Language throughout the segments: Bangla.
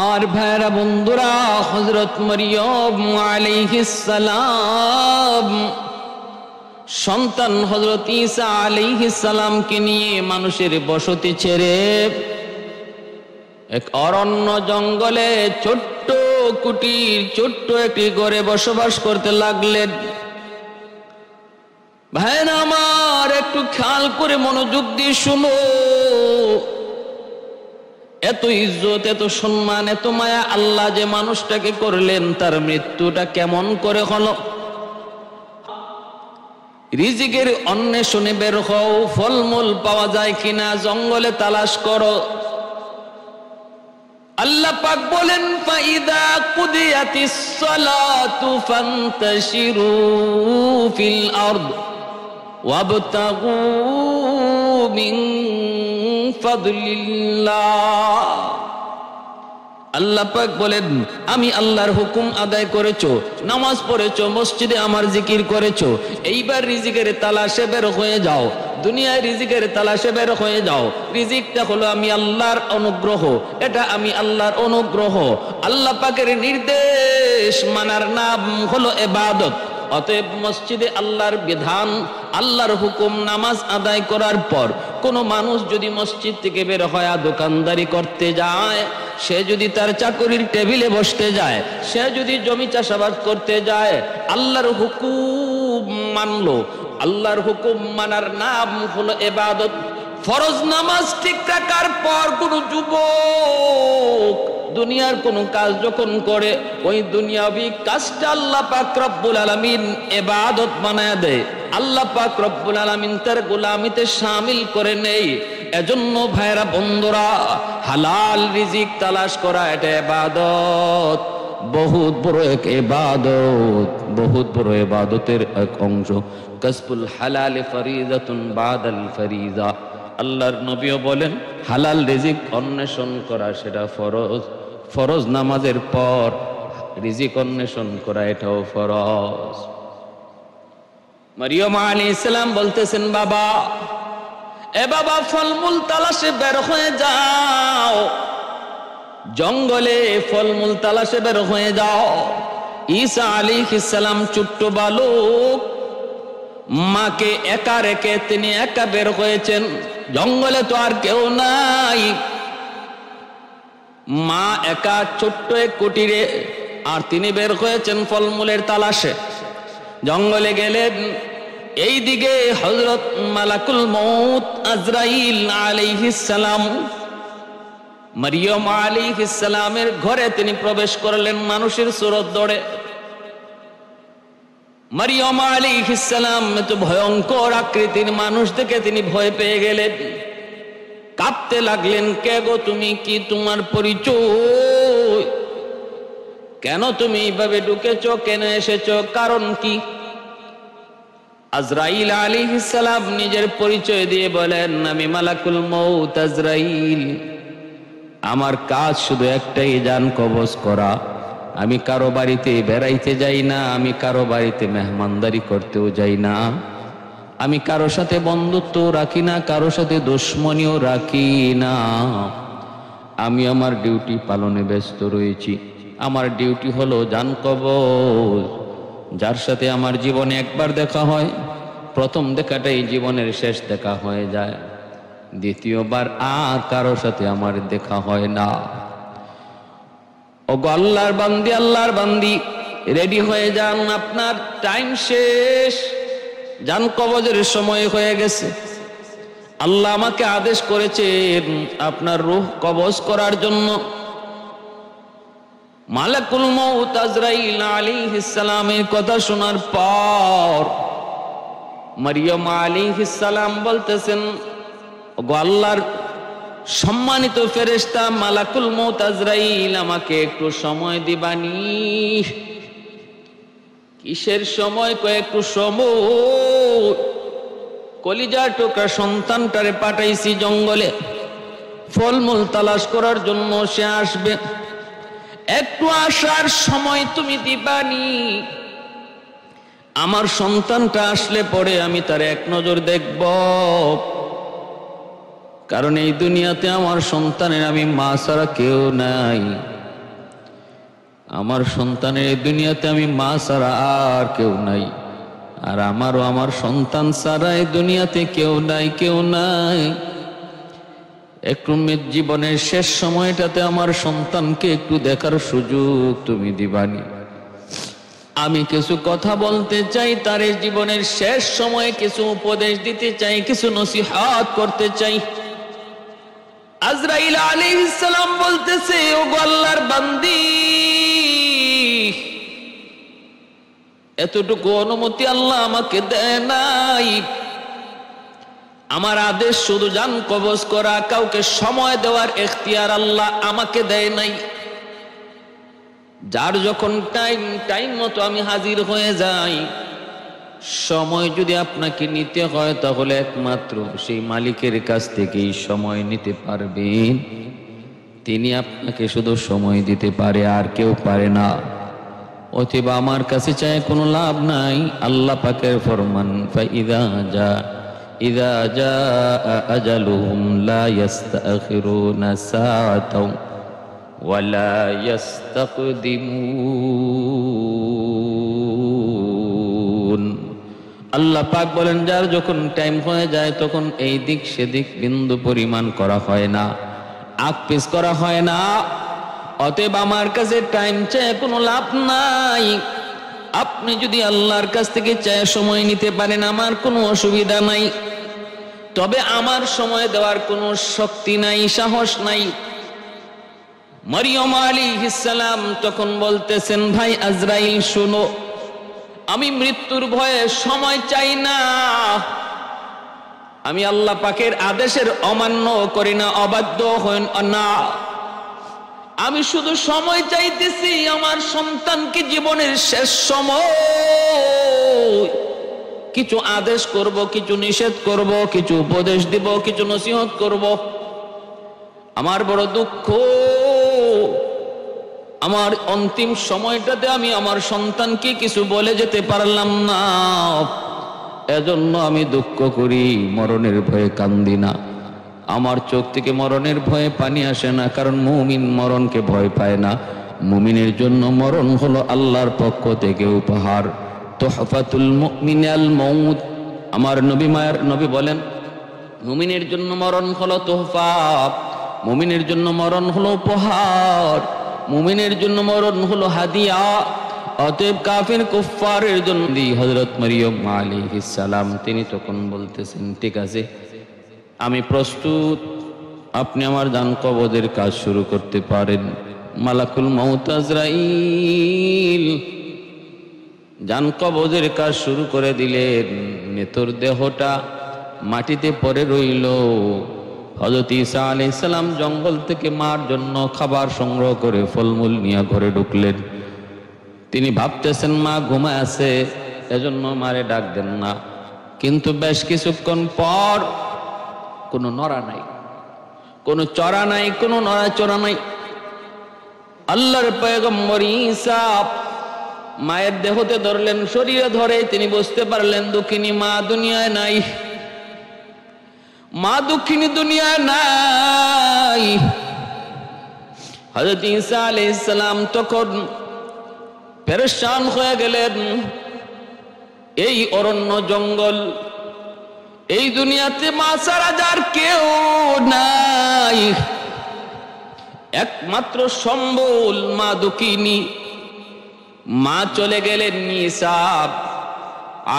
আর ভাইরা বন্ধুরা, হযরত মরিয়ম আলাইহিস সালাম সন্তান হযরত ঈসা আলাইহিস সালামকে নিয়ে মানুষের বসতি ছেড়ে এক অরণ্য জঙ্গলে ছোট্ট কুটির ছোট্ট একটি ঘরে বসবাস করতে লাগলেন। ভাইরা আমার, একটু খেয়াল করে মনোযোগ দিয়ে শুনো। এত ইজ্জত, এত সম্মান, এত মায়া আল্লাহ যে মানুষটাকে করলেন, তার মৃত্যুটা কেমন করে হলো? রিজিকের অন্বেষণে বের হও, ফলমূল পাওয়া যায় কিনা জঙ্গলে তালাশ করো। আল্লাহ পাক বলেন, ফাইদা কুদিয়াতিস সালাতু ফান্তাশিরু ফিল আরদ ওয়াবতাগু মিন ফাদলিল্লাহ। আল্লাহ পাক বলেন, আমি আল্লাহর হুকুম আদায় করেছো, নামাজ পড়েছো, মসজিদে আমার জিকির করেছো, এইবার রিজিকের তালাশে বের হয়ে যাও। দুনিয়ায় রিজিকের তালাশে বের হয়ে যাও। রিজিকটা হলো আমি আল্লাহর অনুগ্রহ, এটা আমি আল্লাহর অনুগ্রহ। আল্লাহ পাকের নির্দেশ মানার নাম হলো ইবাদত। অতএব মসজিদে আল্লাহর বিধান, আল্লাহর হুকুম নামাজ আদায় করার পর কোনো মানুষ যদি মসজিদ থেকে বের হয় দোকানদারি করতে যায়, সে যদি তার চাকরির টেবিলে বসতে যায়, সে যদি জমি চাষাবাদ করতে যায়, আল্লাহর হুকুম মানলো। আল্লাহর হুকুম মানার নাম হলো ইবাদত। ফরজ নামাজ ঠিক রাখার পর কোনো যুবক দুনিয়ার কোন কাজ যখন করে, ওই দুনিয়াবি কাজটা আল্লাহ পাক রব্বুল আলামিন ইবাদত বানায় দেয়। আল্লাহ পাক রব্বুল আলামিন তার গোলামিতে শামিল করে নেই। এজন্য ভাইরা বন্ধুরা, হালাল রিজিক তালাশ করা এটা ইবাদত, বহুত বড় এক ইবাদত, বহুত বড় ইবাদতের এক অংশ। কাসবুল হালাল ফরিজাতুন বাদাল ফরিজা। আল্লাহর নবীও বলেন, হালাল রিজিক অন্বেষণ করা সেটা ফরজ, ফরজ নামাজের পর রিজিক অন্বেষণ করা এটাও ফরজ। মরিয়ম আলাইহিস সালাম বলতেছেন, বাবা, এ বাবা, ফলমূল তালাশে বের হয়ে যাও, জঙ্গলে ফলমূল তালাশে বের হয়ে যাও। ঈসা আলাইহিস সালাম ছোট্ট বালক, মাকে একা রেখে তিনি একা বের হয়েছেন। জঙ্গলে তো আর কেউ নাই, মা একা ছোট্ট এক কুটিরে, আর তিনি বের হয়েছেন ফলমূলের তালাশে। জঙ্গলে গেলেন, এই দিকে হযরত মালাকুল মউত আজরাইল আলাইহিস সালাম মরিয়ম আলাইহিস সালামের ঘরে তিনি প্রবেশ করলেন মানুষের সুরত ধরে। মরিয়ম আলাইহিস সালাম তো ভয়ঙ্কর আকৃতির মানুষ দেখে তিনি ভয় পেয়ে গেলেন, কাঁপতে লাগলেন। কে গো তুমি? কি তোমার পরিচয়? কেন তুমি এইভাবে ঢুকেছো? কেন এসেছো? কারণ কি? আজরাইল আলাইহিস সালাম নিজের পরিচয় দিয়ে বলেন, আমি মালাকুল মউত আজরাইল, আমার কাজ শুধু একটাই, জান কবজ করা। আমি কারো বাড়িতে বেড়াইতে যাই না, আমি কারো বাড়িতে মেহমানদারি করতেও যাই না, আমি কারো সাথে বন্ধুত্ব রাখি না, কারো সাথে দুশমনিও রাখি না। আমি আমার ডিউটি পালনে ব্যস্ত রয়েছি। আমার ডিউটি হলো জান কবজ। যার সাথে আমার জীবনে একবার দেখা হয়, প্রথম দেখাটাই জীবনের শেষ দেখা হয়ে যায়, দ্বিতীয়বার আর কারো সাথে আমার দেখা হয় না। ওগো আল্লাহর বান্দি, আল্লাহর বান্দি, রেডি হয়ে যান, আপনার টাইম শেষ, জান কবজের সময় হয়ে গেছে। আল্লাহ আমাকে আদেশ করেছেন আপনার রূহ কবজ করার জন্য। মালাকুল মউত আজরাইল আলাইহিস সালামের কথা শোনার পর মরিয়ম আলাইহিস সালাম বলতেছেন, ওগো আল্লাহর সম্মানিত ফেরেশতা মালাকুল মউত আজরাইল, আমাকে একটু সময় দিবানি। কিসের সময়? কয়েকটু সময়, কলিজার টুকরা সন্তানটারে পাঠাইছি জঙ্গলে ফলমূল তালাশ করার জন্য, সে আসবে, একটু আসার সময় তুমি দিবানি। আমার সন্তানটা আসলে পরে আমি তার এক নজর দেখব, কারণ এই দুনিয়াতে আমার সন্তানের আমি মা ছাড়া কেউ নাই। আমার সন্তানের এই দুনিয়াতে আমি মা ছাড়া আর কেউ নাই, আর আমারও আমার সন্তান ছাড়া এই দুনিয়াতে কেউ নাই, কেউ নাই। একটু জীবনের শেষ সময়টাতে আমার সন্তানকে একটু দেখার সুযোগ তুমি দিবানি। আমি কিছু কথা বলতে চাই, তার জীবনের শেষ সময়ে কিছু উপদেশ দিতে চাই, কিছু নসিহত করতে চাই। আজরাইল আলাইহিস সালাম বলতেছে, ওগো আল্লাহর বান্দি, এতটুকু অনুমতি আল্লাহ আমাকে দেয় নাই। আমার আদেশ শুধু জান কবজ করা, কাউকে সময় দেওয়ার এখতিয়ার আল্লাহ আমাকে দেয় নাই। যার যখন টাইম মতো আমি হাজির হয়ে যাই। সময় যদি আপনাকে নিতে হয় তাহলে একমাত্র সেই মালিকের কাছ থেকেই সময় নিতে পারবেন। তিনি আপনাকে শুধু সময় দিতে পারে, আর কেউ পারে না। অতএব আমার কাছে চাই কোনো লাভ নাই। আল্লাহ পাকের ফরমান, ইযা জাআ আজালুহুম লা ইস্তাখিরুনা সাআতাও ওয়া লা ইস্তাকদিমুন। আল্লাহ পাক বলেন, যার যখন টাইম হয়ে যায় তখন এই দিক সেদিক বিন্দু পরিমাণ করা হয় না, আগ পিছ করা হয় না। অতএব আমার কাছে টাইম চেয়ে কোনো লাভ নাই। আপনি যদি আল্লাহর কাছ থেকে চেয়ে সময় নিতে পারেন, আমার কোনো অসুবিধা নাই। তবে আমার সময় দেওয়ার কোনো শক্তি নাই, সাহস নাই। মরিয়ম আলাইহিস সালাম তখন বলতেছেন, ভাই আজরাইল শোনো, আমি মৃত্যুর ভয়ে সময় চাই না। আমি আল্লাহ পাকের আদেশের অমান্য করি না, অবাধ্য হই না। আমি শুধু সময় চাইতেছি, আমার সন্তানকে জীবনের শেষ সময় কিছু আদেশ করব, কিছু নিষেধ করব, কিছু উপদেশ দিব, কিছু নসিহত করব। আমার বড় দুঃখ, আমার অন্তিম সময়টাতে আমি আমার সন্তানকে কিছু বলে যেতে পারলাম না। এজন্য আমি দুঃখ করি, মরণের ভয়ে কান্দি না। আমার চোখ থেকে মরণের ভয়ে পানি আসে না, কারণ মুমিন মরণকে ভয় পায় না। মুমিনের জন্য মরণ হলো আল্লাহর পক্ষ থেকে উপহার। তোহফাতুল মুমিনাল মউত। আমার নবী মায়ের নবী বলেন, মুমিনের জন্য মরণ হলো তোহফা, মুমিনের জন্য মরণ হলো উপহার, মুমিনের জন্য মরণ হলো হাদিয়া। অতএব কাফির কুফফারের জন্য হযরত মরিয়ম আলাইহিস সালাম তিনি তখন বলতেছেন, ঠিক আছে, আমি প্রস্তুত, আপনি আমার জান কবজের কাজ শুরু করতে পারেন। মালাকুল মউত আজরাইল জান কবজের কাজ শুরু করে দিলেন। নেতর দেহটা মাটিতে পড়ে রইল। হযরত ঈসা আলাইহিস সালাম জঙ্গল থেকে মার জন্য খাবার সংগ্রহ করে ফলমূল নিয়ে ঘরে ঢুকলেন। তিনি ভাবতেছেন মা ঘুমায় আছে, এজন্য মারে ডাক দেন না। কিন্তু বেশ কিছুক্ষণ পর কোনো নড়া নাই, কোনো চড়া নাই, কোনো নড়াচড়া নাই। আল্লাহর পয়গম্বর ঈসা মায়ের দেহতে ধরলেন, শরীরে ধরে তিনি বুঝতে পারলেন দুঃখিনী মা দুনিয়ায় নাই, মা দুঃখিনী দুনিয়ায় নাই। হযরত ঈসা আলাইহিস সালাম তখন পেরেশান হয়ে গেলেন। এই অরণ্য জঙ্গল, এই দুনিয়াতে মা ছাড়া যার কেউ নাই, একমাত্র সম্বল মা দুঃখিনী। মা চলে গেলেন, ঈসা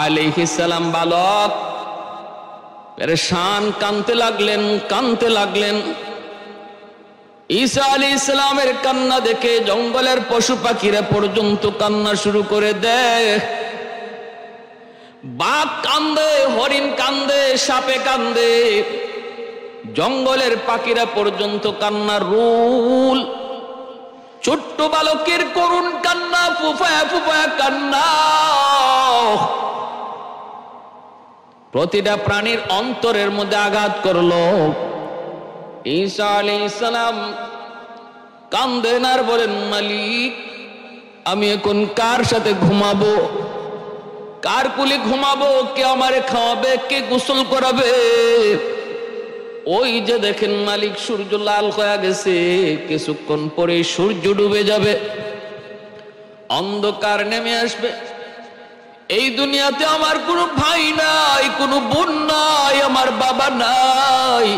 আলাইহিস সালাম বালক পেরেশান, কাঁদতে লাগলেন। ঈসা আলাইহিস সালামের কান্না দেখে জঙ্গলের পশু পাখিরা পর্যন্ত কান্না শুরু করে দেয়। বাঘ কান্দে, হরিণ কান্দে, সাপে কান্দে, জঙ্গলের পাখিরা পর্যন্ত কান্নার রোল। ছোট্ট বালকের করুণ কান্না, ফুফায়া ফুফায়া কান্না, প্রতিটা প্রাণীর অন্তরের মধ্যে আঘাত করলো। ঈসা আলাইহিস সালাম কান্দেন আর বলেন, মালিক, আমি এখন কার সাথে ঘুমাবো, কার কুলে ঘুমাবো, কে আমারে খাওয়াবে, কে গোসল করাবে? ওই যে দেখেন মালিক, সূর্য লাল হয়ে গেছে, কিছুক্ষণ পরে সূর্য ডুবে যাবে। অন্ধকার নেমে আসবে। এই দুনিয়াতে আমার কোনো ভাই নাই, কোনো বোন নাই, আমার বাবা নাই।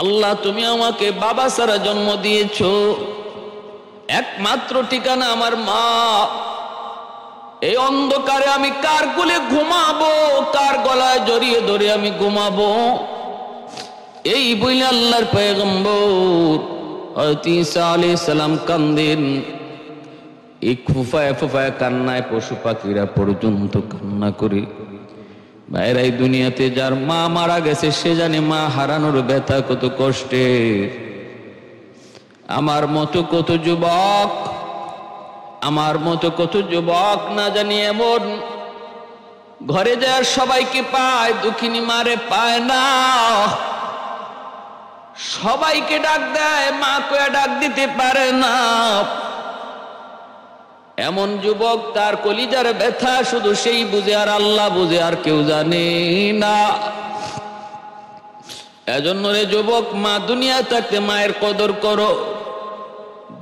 আল্লাহ তুমি আমাকে বাবা ছাড়া জন্ম দিয়েছো, একমাত্র ঠিকানা আমার মা। এই অন্ধকারে আমি কার কোলে ঘুমাবো, কার গলায় জড়িয়ে ধরে আমি ঘুমাবো? এই বলে আল্লাহর পয়গম্বর হযরত ঈসা আলাইহিস সালাম কান্দেন। এই ফুফায় ফুফায় কান্নায় পশু পাখিরা পর্যন্ত কান্না করে। ভাইরা, এই দুনিয়াতে যার মা মারা গেছে সে জানে মা হারানোর ব্যথা কত কষ্টের। আমার মতো কত যুবক, আমার মতো কত যুবক না জানি এমন ঘরে যায় সবাইকে পায়, দুঃখিনী মারে পায় না। সবাইকে ডাক দেয়, মা কয়ে ডাক দিতে পারে না। এমন যুবক, তার কলিজার ব্যথা শুধু সেই বুঝে, আর আল্লাহ বুঝে, আর কেউ জানে না। এজন্য রে যুবক, মা দুনিয়ায় থাকতে মায়ের কদর করো,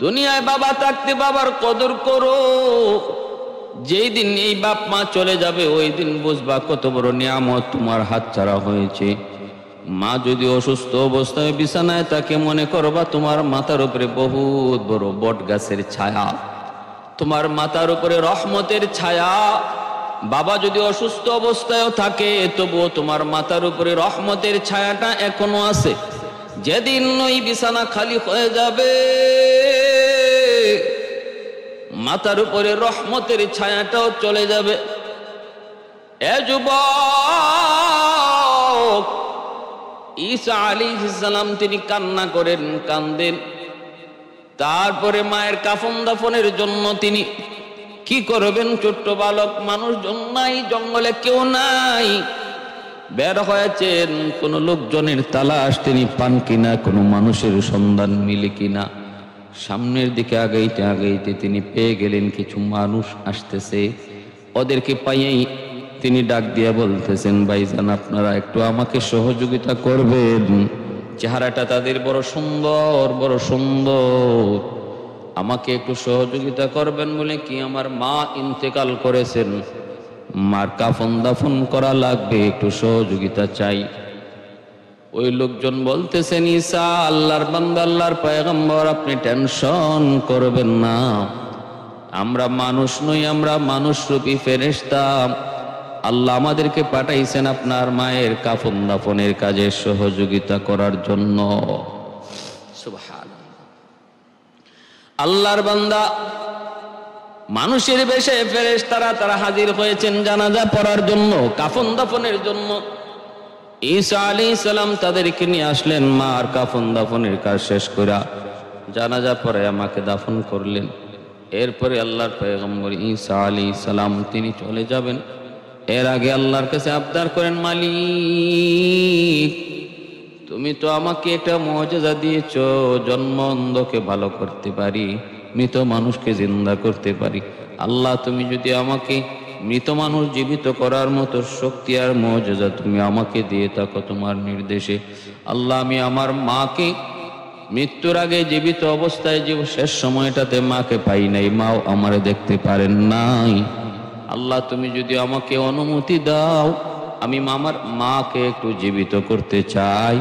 দুনিয়ায় বাবা থাকতে বাবার কদর করো। যেই দিন এই বাপ মা চলে যাবে ওই দিন বুঝবা কত বড় নিয়ামত তোমার হাতছাড়া হয়েছে। মা যদি অসুস্থ অবস্থায় বিছানায় তাকে মনে করবা তোমার মাথার উপরে বহুত বড় বট গাছের ছায়া, তোমার মাথার উপরে রহমতের ছায়া। বাবা যদি অসুস্থ অবস্থায়ও থাকে তবুও তোমার মাথার উপরে রহমতের ছায়াটা এখনো আছে। যেদিন ওই বিছানা খালি হয়ে যাবে মাথার উপরে রহমতের ছায়াটাও চলে যাবে। এ যুবক, ঈসা আলাইহিস সালাম তিনি কান্না করেন, কান্দেন। তারপরে মায়ের কাফন দাফনের জন্য তিনি কি করবেন? ছোট্ট বালক, মানুষজন নাই, জঙ্গলে কেউ নাই, বের হয়েছেন কোন লোকজনের তালাশ তিনি পান কিনা, কোনো মানুষের সন্ধান মিলে কিনা। সামনের দিকে আগাইতে আগাইতে তিনি পেয়ে গেলেন কিছু মানুষ আসতেছে। ওদেরকে পাইয়েই তিনি ডাক দিয়া বলতেছেন, ভাইজান আপনারা একটু আমাকে সহযোগিতা করবেন। চেহারাটা তাদের বড় সুন্দর, বড় সুন্দর। আমাকে একটু সহযোগিতা করবেন বলে কি, আমার মা ইন্তেকাল করেছেন, মার কাফন দাফন করা লাগবে, একটু সহযোগিতা চাই। ওই লোকজন বলতেছেন, ঈসা আল্লাহর বান্দা, আল্লাহর পয়গম্বর, আপনি টেনশন করবেন না, আমরা মানুষ নই, আমরা মানুষরূপী ফেরেশতা। আল্লাহ আমাদেরকে পাঠাইছেন আপনার মায়ের কাফন দাফনের কাজে সহযোগিতা করার জন্য। সুবহানাল্লাহ। আল্লাহর বান্দা মানুষের বেশে ফেরেশতারা তারা হাজির হয়েছেন জানাজা পড়ার জন্য, কাফন দাফনের জন্য। ঈসা আলাইহিস সালাম তাদেরকে নিয়ে আসলেন, মার কাফন দাফনের কাজ শেষ করে জানাজা পড়ে আমাকে দাফন করলেন। এরপরে আল্লাহর পয়গম্বর ঈসা আলাইহিস সালাম তিনি চলে যাবেন। এর আগে আল্লাহর কাছে আবদার করেন, মালিক তুমি তো আমাকে একটা মুআজিজা দিয়েছো, জন্ম অন্ধকে ভালো করতে পারি, মৃত মানুষকে জিন্দা করতে পারি। আল্লাহ তুমি যদি আমাকে মৃত মানুষ জীবিত করার মতো শক্তি আর মুআজিজা তুমি আমাকে দিয়ে থাকো তোমার নির্দেশে, আল্লাহ আমি আমার মাকে মৃত্যুর আগে জীবিত অবস্থায় যে শেষ সময়টাতে মাকে পাই নাই, মাও আমারে দেখতে পারেন নাই। আল্লাহ তুমি যদি আমাকে অনুমতি দাও, আমি আমার মাকে একটু জীবিত করতে চাই,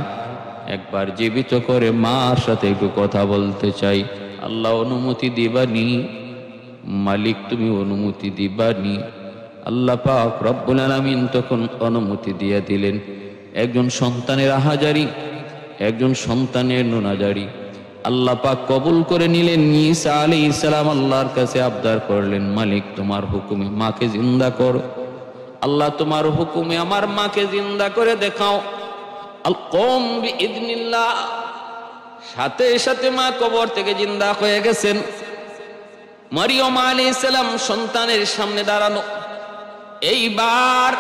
একবার জীবিত করে মার সাথে একটু কথা বলতে চাই। আল্লাহ অনুমতি দিবানি? মালিক তুমি অনুমতি দিবানি? আল্লাহ পাক রব্বুল আলামিন তখন অনুমতি দিয়ে দিলেন। একজন সন্তানের আহাজারি, একজন সন্তানের নোনাজারি আল্লাহ পাক কবুল করে নিলেন। ঈসা আলাইহিস সালাম আল্লাহর কাছে আবদার করলেন, মালিক তোমার হুকুমে মাকে জিন্দা করো। আল্লাহ তোমার হুকুমে আমার মাকে জিন্দা করে দেখাও। আল কওম বিইذনিল্লাহ। সাথে সাথে মা কবর থেকে জিন্দা হয়ে গেছেন। মরিয়ম আলাইহিস সালাম সন্তানের সামনে দাঁড়ানো। এইবার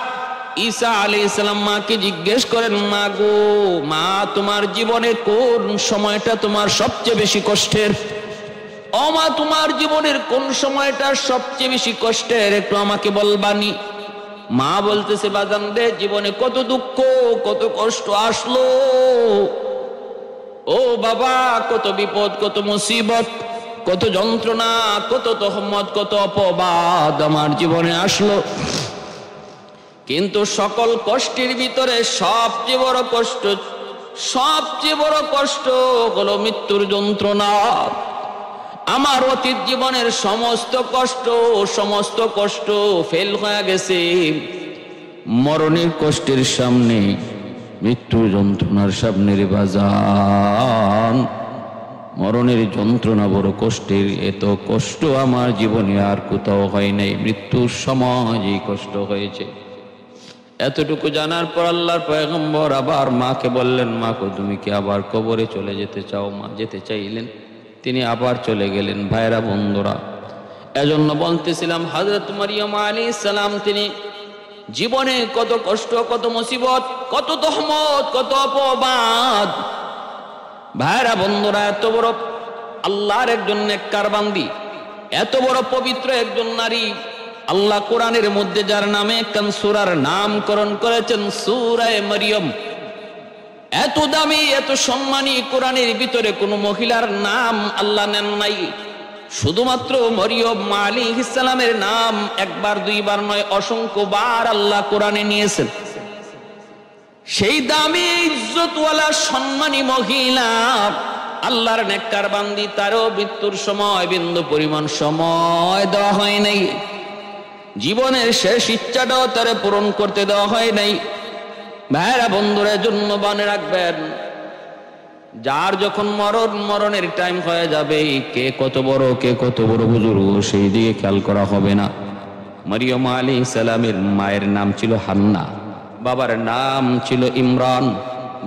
ঈসা আলাইহিস সালাম মাকে জিজ্ঞেস করেন, মা গো, মা তোমার জীবনে কোন সময়টা তোমার সবচেয়ে বেশি কষ্টের? ও মা তোমার জীবনের কোন সময়টা সবচেয়ে বেশি কষ্টের একটু আমাকে বলবানি? মা বলতেছে, বাজান রে, জীবনে কত দুঃখ কত কষ্ট আসলো, ও বাবা কত বিপদ কত মুসিবত, কত যন্ত্রণা, কত তহমত, কত অপবাদ আমার জীবনে আসলো, কিন্তু সকল কষ্টের ভিতরে সবচেয়ে বড় কষ্ট হলো মৃত্যুর যন্ত্রণা। আমার অতীত জীবনের সমস্ত কষ্ট ফেল হয়ে গেছে মরণের কষ্টের সামনে, মৃত্যুর যন্ত্রণার সামনে রে বাজান। মরণের যন্ত্রণা বড় কষ্টের, এত কষ্ট আমার জীবনে আর কোথাও হয় নাই, মৃত্যুর সময় এই কষ্ট হয়েছে। এতটুকু জানার পর আল্লাহর পয়গম্বর আবার মাকে বললেন, মা গো তুমি কি আবার কবরে চলে যেতে চাও? মা যেতে চাইলেন, তিনি আবার চলে গেলেন। ভাইরা বন্ধুরা, এজন্য বলতেছিলাম হযরত মারিয়াম আলাইহিস সালাম তিনি জীবনে কত কষ্ট, কত মুসিবত, কত তহমত, কত অপবাদ। ভাইরা বন্ধুরা, এত বড় আল্লাহর একজন নেককার বান্দি, এত বড় পবিত্র একজন নারী, আল্লাহ কোরআনের মধ্যে যার নামে একখান সূরার নামকরণ করেছেন সূরা মারিয়াম, এত দামি, এত সম্মানী কোরআনের ভিতরে কোনো মহিলার নাম আল্লাহ নেন নাই। শুধুমাত্র মরিয়ম আলাইহিস সালামের নাম একবার দুইবার নয়, অসংখ্য বার আল্লাহ কোরআনে নিয়েছেন। সেই দামি ইজ্জতওয়ালা সম্মানী মহিলা, আল্লাহর নেককার বান্দি, তারও মৃত্যুর সময় বিন্দু পরিমাণ সময় দেওয়া হয় নাই, জীবনের শেষ ইচ্ছাটাও তারে পূরণ করতে দেওয়া হয় নাই। ভাইরা বন্ধুরা, জন্য মনে রাখবেন, যার যখন মরণের টাইম হয়ে যাবে, কে কত বড় বুজুর্গ সেই দিকে খেয়াল করা হবে না। মারিয়াম আলাইহিস সালামের মায়ের নাম ছিল হান্না, বাবার নাম ছিল ইমরান।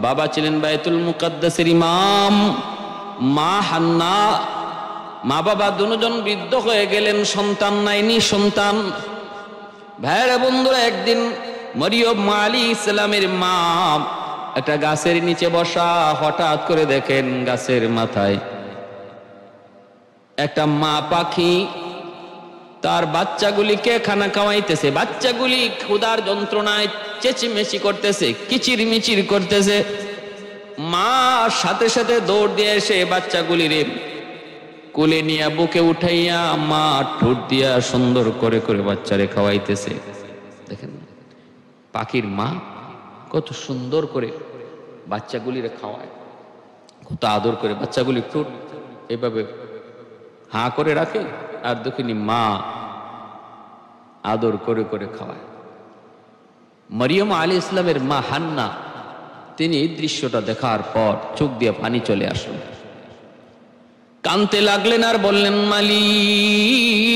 বাবা ছিলেন বাইতুল মুকাদ্দাসের ইমাম, মা হান্না। মা বাবা দুজন বৃদ্ধ হয়ে গেলেন, সন্তান নাই, নিঃসন্তান। ভাইরা বন্ধুরা, একদিন মারিয়াম আলাইহিস সালামের মা একটা গাছের নিচে বসা, হঠাৎ করে দেখেন গাছের মাথায় একটা মা পাখি তার বাচ্চাগুলিকে খানা খাওয়াইতেছে। বাচ্চাগুলি ক্ষুধার যন্ত্রণায় চেঁচিমেচি করতেছে, কিচিরমিচির করতেছে। মা সাথে সাথে দৌড় দিয়ে এসে বাচ্চাগুলিরে কোলে নিয়ে বুকে উঠাইয়া মা ঠোঁট দিয়া সুন্দর করে করে বাচ্চারে খাওয়াইতেছে। দেখেন পাখির মা কত সুন্দর করে বাচ্চাগুলিরে খাওয়ায়, কত আদর করে। বাচ্চাগুলি ঠোঁট এভাবে হাঁ করে রাখে, আর দেখিনি মা আদর করে করে খাওয়ায়। মারিয়াম আলাইহিস সালামের মা হান্না, তিনি এই দৃশ্যটা দেখার পর চোখ দিয়ে পানি চলে আসলো, কাঁদতে লাগলেন আর বললেন, মালিক,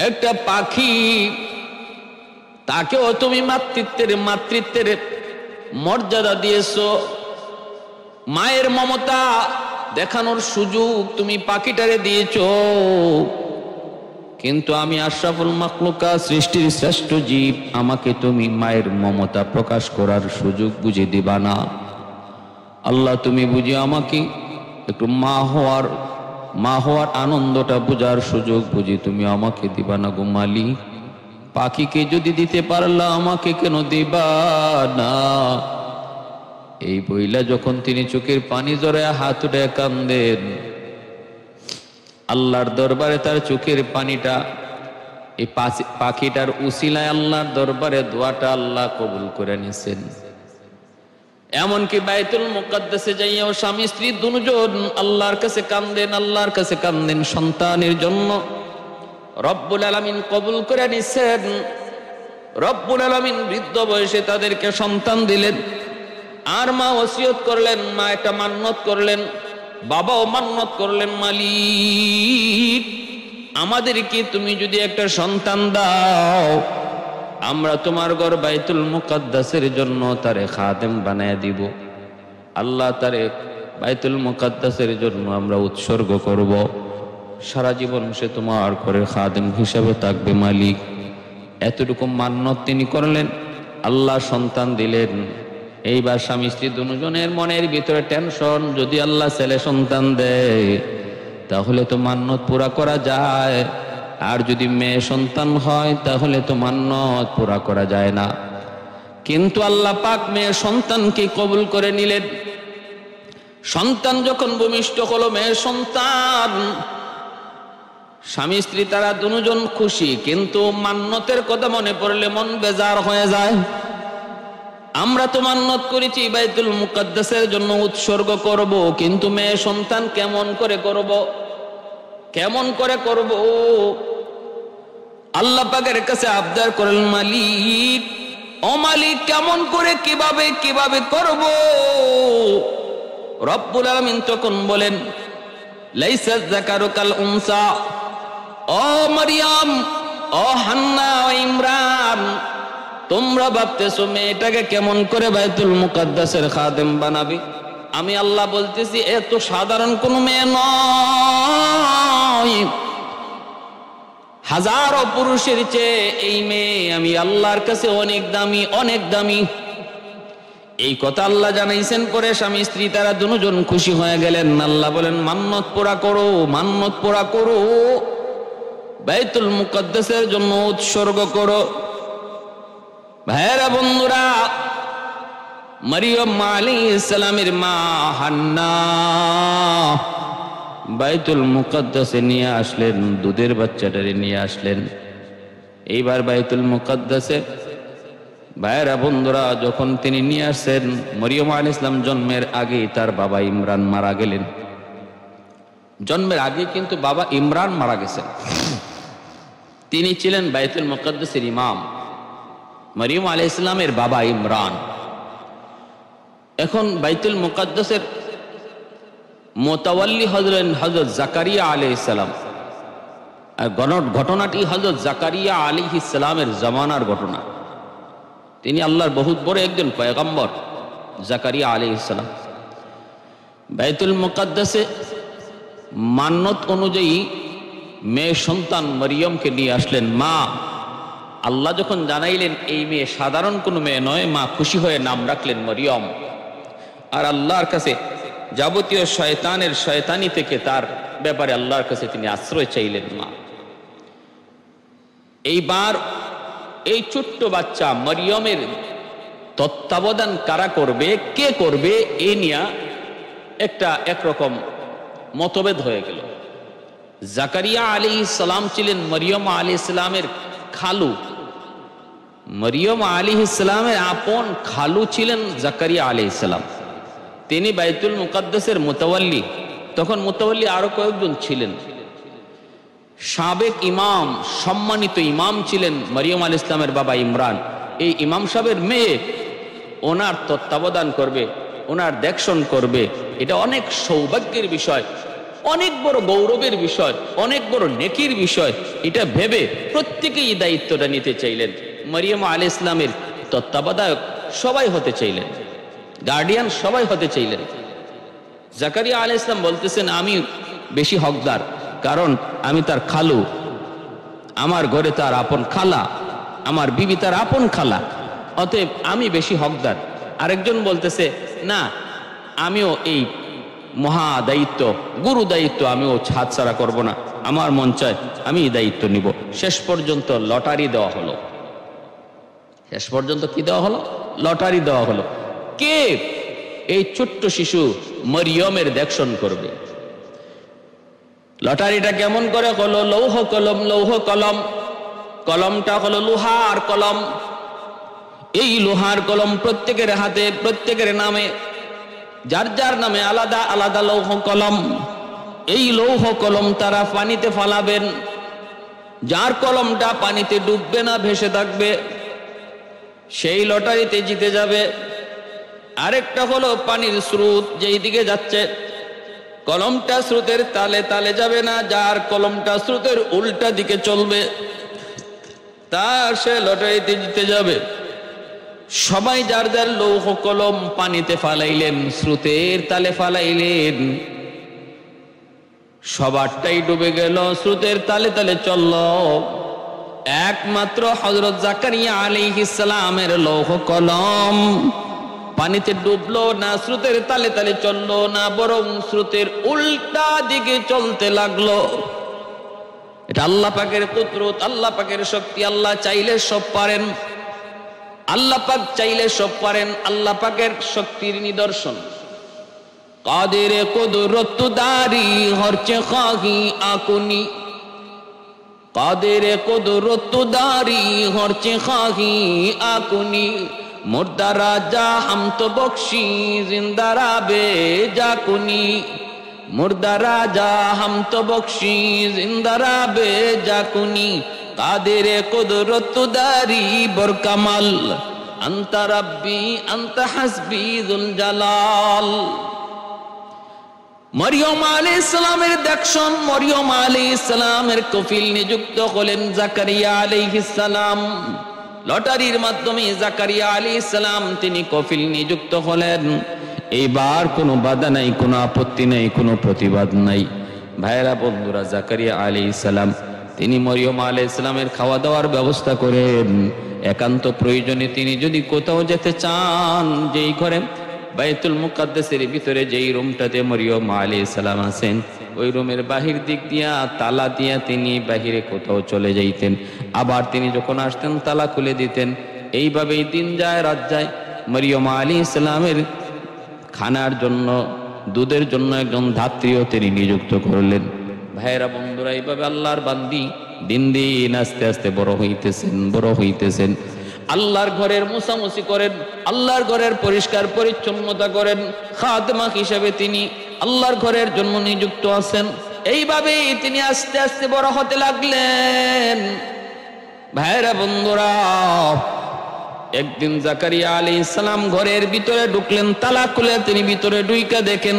একটা পাখি, তাকেও তুমি মাতৃত্বের মর্যাদা দিয়েছো, মায়ের মমতা দেখানোর সুযোগ তুমি পাখিটারে দিয়েছো, কিন্তু আমি আশরাফুল মাখলুকাত, সৃষ্টির শ্রেষ্ঠ জীব, আমাকে তুমি মায়ের মমতা প্রকাশ করার সুযোগ বুঝে দিবা না? আল্লাহ, তুমি বুঝি আমাকে একটু মা হওয়ার আনন্দটা বুঝার সুযোগ বুঝি তুমি আমাকে দিবা না গো মালিক? পাখিকে যদি দিতে পারলা, আমাকে কেন দিবা না? এই বইলা যখন তিনি চোখের পানি জড়ায় হাত উঠে কান্দেন, আল্লাহর দরবারে তার চোখের পানিটা, এই পাখিটার উসিলায় আল্লাহর দরবারে দোয়াটা আল্লাহ কবুল করে নিয়েছেন। এমনকি বাইতুল মুকাদ্দাসে যাইয়াও স্বামী স্ত্রী দুজন আল্লাহর কাছে কান্দেন সন্তানের জন্য। রব্বুল আলামিন কবুল করে নিছেন। রব্বুল আলামিন বৃদ্ধ বয়সে তাদেরকে সন্তান দিলেন। আর মা ওসিয়ত করলেন, মা একটা মান্নত করলেন, বাবাও মান্নত করলেন, মালিক, আমাদেরকে তুমি যদি একটা সন্তান দাও, আমরা তোমার ঘর বাইতুল মুকাদ্দাসের জন্য তারে খাদেম বানায় দিব। আল্লাহ, তারে বাইতুল মুকাদ্দাসের জন্য আমরা উৎসর্গ করব, সারা জীবন সে তোমার ঘরের খাদেম হিসাবে থাকবে মালিক। এতটুকু মান্নত তিনি করলেন, আল্লাহ সন্তান দিলেন। এইবার স্বামী স্ত্রী দুজনের মনের ভিতরে টেনশন, যদি আল্লাহ ছেলে সন্তান দেয় তাহলে তো মান্নত পুরা করা যায়, আর যদি মেয়ে সন্তান হয় তাহলে তো মান্নত পুরা করা যায় না। কিন্তু আল্লাহ পাক মেয়ে সন্তানকে কবুল করে নিলেন। সন্তান যখন ভূমিষ্ঠ হলো, মেয়ে সন্তান, স্বামী স্ত্রী তারা দুজন খুশি, কিন্তু মান্যতের কথা মনে পড়লে মন বেজার হয়ে যায়। আমরা তো মান্যত করেছি বাইতুল মুকাদ্দাসের জন্য উৎসর্গ করব, কিন্তু মেয়ে সন্তান কেমন করে করব, কেমন করে করব? আল্লাহ পাকের কাছে আবদার করেন, মালিক ও মালিক, কেমন করে কিভাবে করব? রব্বুল আলামিন তখন বলেন, লাইসা যাকারু কাল উনসা, ও মারিয়াম, ও হান্না, ও ইমরান, তোমরা ভাবতেছো মেয়েটাকে কেমন করে বাইতুল মুকাদ্দাসের খাদেম বানাবি। আমি আল্লাহ বলতেছি এত সাধারণ কোন মেয়ে নয়, হাজারো পুরুষের চেয়ে এই মেয়ে আমি আল্লাহর কাছে অনেক দামি, অনেক দামি। এই কথা আল্লাহ জানাইছেন, পরে স্বামী স্ত্রী তারা দুজন খুশি হয়ে গেলেন। আল্লাহ বলেন, মান্নত পুরা করো, মান্নত পুরা করো, বাইতুল মুকাদ্দাসের জন্য উৎসর্গ করো। ভাইরা বন্ধুরা, মারিয়ম আলাইহিস সালামের মা হান্না বাইতুল মুকাদ্দাসে নিয়ে আসলেন, দুধের বাচ্চাটারে নিয়ে আসলেন। এইবার বাইতুল মুকাদ্দাসে ভাইরা বন্ধুরা যখন তিনি নিয়ে আসছেন, মরিয়ম আলাইহিস সালাম জন্মের আগে তার বাবা ইমরান মারা গেলেন। জন্মের আগে কিন্তু বাবা ইমরান মারা গেছেন। তিনি ছিলেন বাইতুল মুকাদ্দাসের ইমাম। মরিয়ম আলাইহিস সালামের বাবা ইমরান। এখন বাইতুল মুকাদ্দাসের মোতাওয়াল্লি হযরত জাকারিয়া আলাইহিস সালাম। আর ঘটনাটি হযরত জাকারিয়া আলাইহিস সালামের জামানার ঘটনা। তিনি আল্লাহর বহুত বড় একজন পয়গম্বর জাকারিয়া আলাইহিস সালাম। বাইতুল মুকাদ্দাসে মান্নত অনুযায়ী মেয়ে সন্তান মরিয়মকে নিয়ে আসলেন। মা আল্লাহ যখন জানাইলেন এই মেয়ে সাধারণ কোনো মেয়ে নয়, মা খুশি হয়ে নাম রাখলেন মরিয়ম। আর আল্লাহর কাছে যাবতীয় শয়তানের শয়তানি থেকে তার ব্যাপারে আল্লাহর কাছে তিনি আশ্রয় চাইলেন। মা এইবার এই ছোট্ট বাচ্চা মরিয়মের তত্ত্বাবধান কারা করবে, কে করবে, এ নিয়ে একরকম মতভেদ হয়ে গেল। জাকারিয়া আলাইহিস সালাম ছিলেন মরিয়ম আলাইহিস সালামের খালু। মরিয়ম আলাইহিস সালামের আপন খালু ছিলেন জাকারিয়া আলাইহিস সালাম। তিনি বাইতুল মুকাদ্দাসের মুতাওয়াল্লি। তখন মুতাওয়াল্লি আরো কয়েকজন ছিলেন। সাবেক ইমাম, সম্মানিত ইমাম ছিলেন মরিয়ম আলাইহিস সালামের বাবা ইমরান। এই ইমাম সাহেবের মেয়ে ওনার তত্ত্বাবধান করবে, ওনার দেখশন করবে। এটা অনেক সৌভাগ্যের বিষয়, অনেক বড় গৌরবের বিষয়, অনেক বড় নেকির বিষয়। এটা ভেবে প্রত্যেকেই এই দায়িত্বটা নিতে চাইলেন। মরিয়ম আলাইহিস সালামের তত্ত্বাবধায়ক সবাই হতে চাইলেন, গার্ডিয়ান সবাই হতে চাইলেন। জাকারিয়া আলাইহিস সালাম বলতেছেন, আমি বেশি হকদার, কারণ আমি তার খালু, আমার ঘরে তার আপন খালা, আমার বিবি তার আপন খালা, অতএব আমি বেশি হকদার। আরেকজন বলতেছে, না, আমিও এই মহা দায়িত্ব, গুরু দায়িত্ব আমিও ছাড়া করব না, আমার মন চায় আমি এই দায়িত্ব নিব। শেষ পর্যন্ত লটারি দেওয়া হলো। শেষ পর্যন্ত কি দেওয়া হলো? লটারি দেওয়া হলো। কে এই ছোট্ট শিশু মরিয়মের দেখশন করবে? লটারিটা কেমন করে হলো? লৌহ কলম, লৌহ কলম। কলমটা হলো লোহার কলম। এই লোহার কলম প্রত্যেকের হাতে, প্রত্যেকের নামে, যার যার নামে আলাদা আলাদা লৌহ কলম। এই লৌহ কলম তারা পানিতে ফালাবেন। যার কলমটা পানিতে ডুববে না, ভেসে থাকবে, সেই লটারিতে জিতে যাবে। আরেকটা হলো পানির স্রোত, যেই দিকে যাচ্ছে কলমটা স্রোতের তালে তালে যাবে না, যার কলমটা স্রোতের উল্টা দিকে চলবে তার সে লটারিতে জিতে যাবে। সবাই যার যার লৌহ কলম পানিতে ফালাইলেন, স্রোতের তালে ফালাইলেন, সবারটাই ডুবে গেল, স্রোতের তালে তালে চলল। একমাত্র হযরত জাকারিয়া আলাইহিস সালামের লৌহ কলম পানিতে ডুবলো না, স্রোতের তালে তালে চললো না, বরং স্রোতের উল্টা দিকে চলতে লাগলো। এটা আল্লাহ পাকের কুদরত, আল্লাহ পাকের শক্তি। আল্লাহ চাইলে সব পারেন, আল্লাহ পাক চাইলে সব পারেন। আল্লাহ পাকের শক্তির নিদর্শন। কাদের কুদরত দারি হরচে খাহি আকুনি কাদের কুদরত দারি হরচে খাহি আকুনি মুর্দা রাজা হাম তো বখশি জিন্দা রাবে জাকুনি মুর্দা রাজা হাম তো বখশি জিন্দা রাবে জাকুনি কাদের কুদরত দারি বরকামাল আনতা রাব্বি আনতা হাসবি যুল জালাল। মরিয়ম আলাইহিস সালামের দেখশন মরিয়ম আলাইহিস সালামের কফিল নিযুক্ত হলেন জাকারিয়া আলাইহিস সালাম। লটারির মাধ্যমে জাকারিয়া আলাইহিস সালাম তিনি কফিল নিযুক্ত হলেন। এইবার কোনো বাধা নাই, কোনো আপত্তি নাই, কোনো প্রতিবাদ নাই। ভাইরা বন্ধুরা, জাকারিয়া আলাইহিস সালাম তিনি মরিয়ম আলাইহিস সালামের খাওয়া দাওয়ার ব্যবস্থা করেন। একান্ত প্রয়োজনে তিনি যদি কোথাও যেতে চান, যেই ঘরে বাইতুল মুকাদ্দাসের ভিতরে যেই রুমটাতে মরিয়ম আলাইহিস সালাম আছেন, ওই রুমের বাহির দিক দিয়া তালা দিয়া তিনি বাহিরে কোথাও চলে যাইতেন। আবার তিনি যখন আসতেন তালা খুলে দিতেন। এইভাবেই দিন যায় রাত যায়। মরিয়ম আলাইহিস সালামের খানার জন্য, দুধের জন্য একজন ধাত্রীও তিনি নিযুক্ত করলেন। ভাইয়েরা বন্ধুরা, এইভাবে আল্লাহর বান্দি দিন দিন আস্তে আস্তে বড় হইতেছেন। আল্লাহর ঘরের মুছামুছি করেন, আল্লাহর ঘরের পরিষ্কার পরিচ্ছন্নতা করেন। খাদেমা হিসেবে তিনি আল্লাহর ঘরের জন্য নিযুক্ত আছেন। এইভাবেই তিনি আস্তে আস্তে বড় হতে লাগলেন। ভাইয়েরা বন্ধুরা, একদিন জাকারিয়া আলাইহিস সালাম ঘরের ভিতরে ঢুকলেন, তালা খুলে তিনি ভিতরে ঢুইকা দেখেন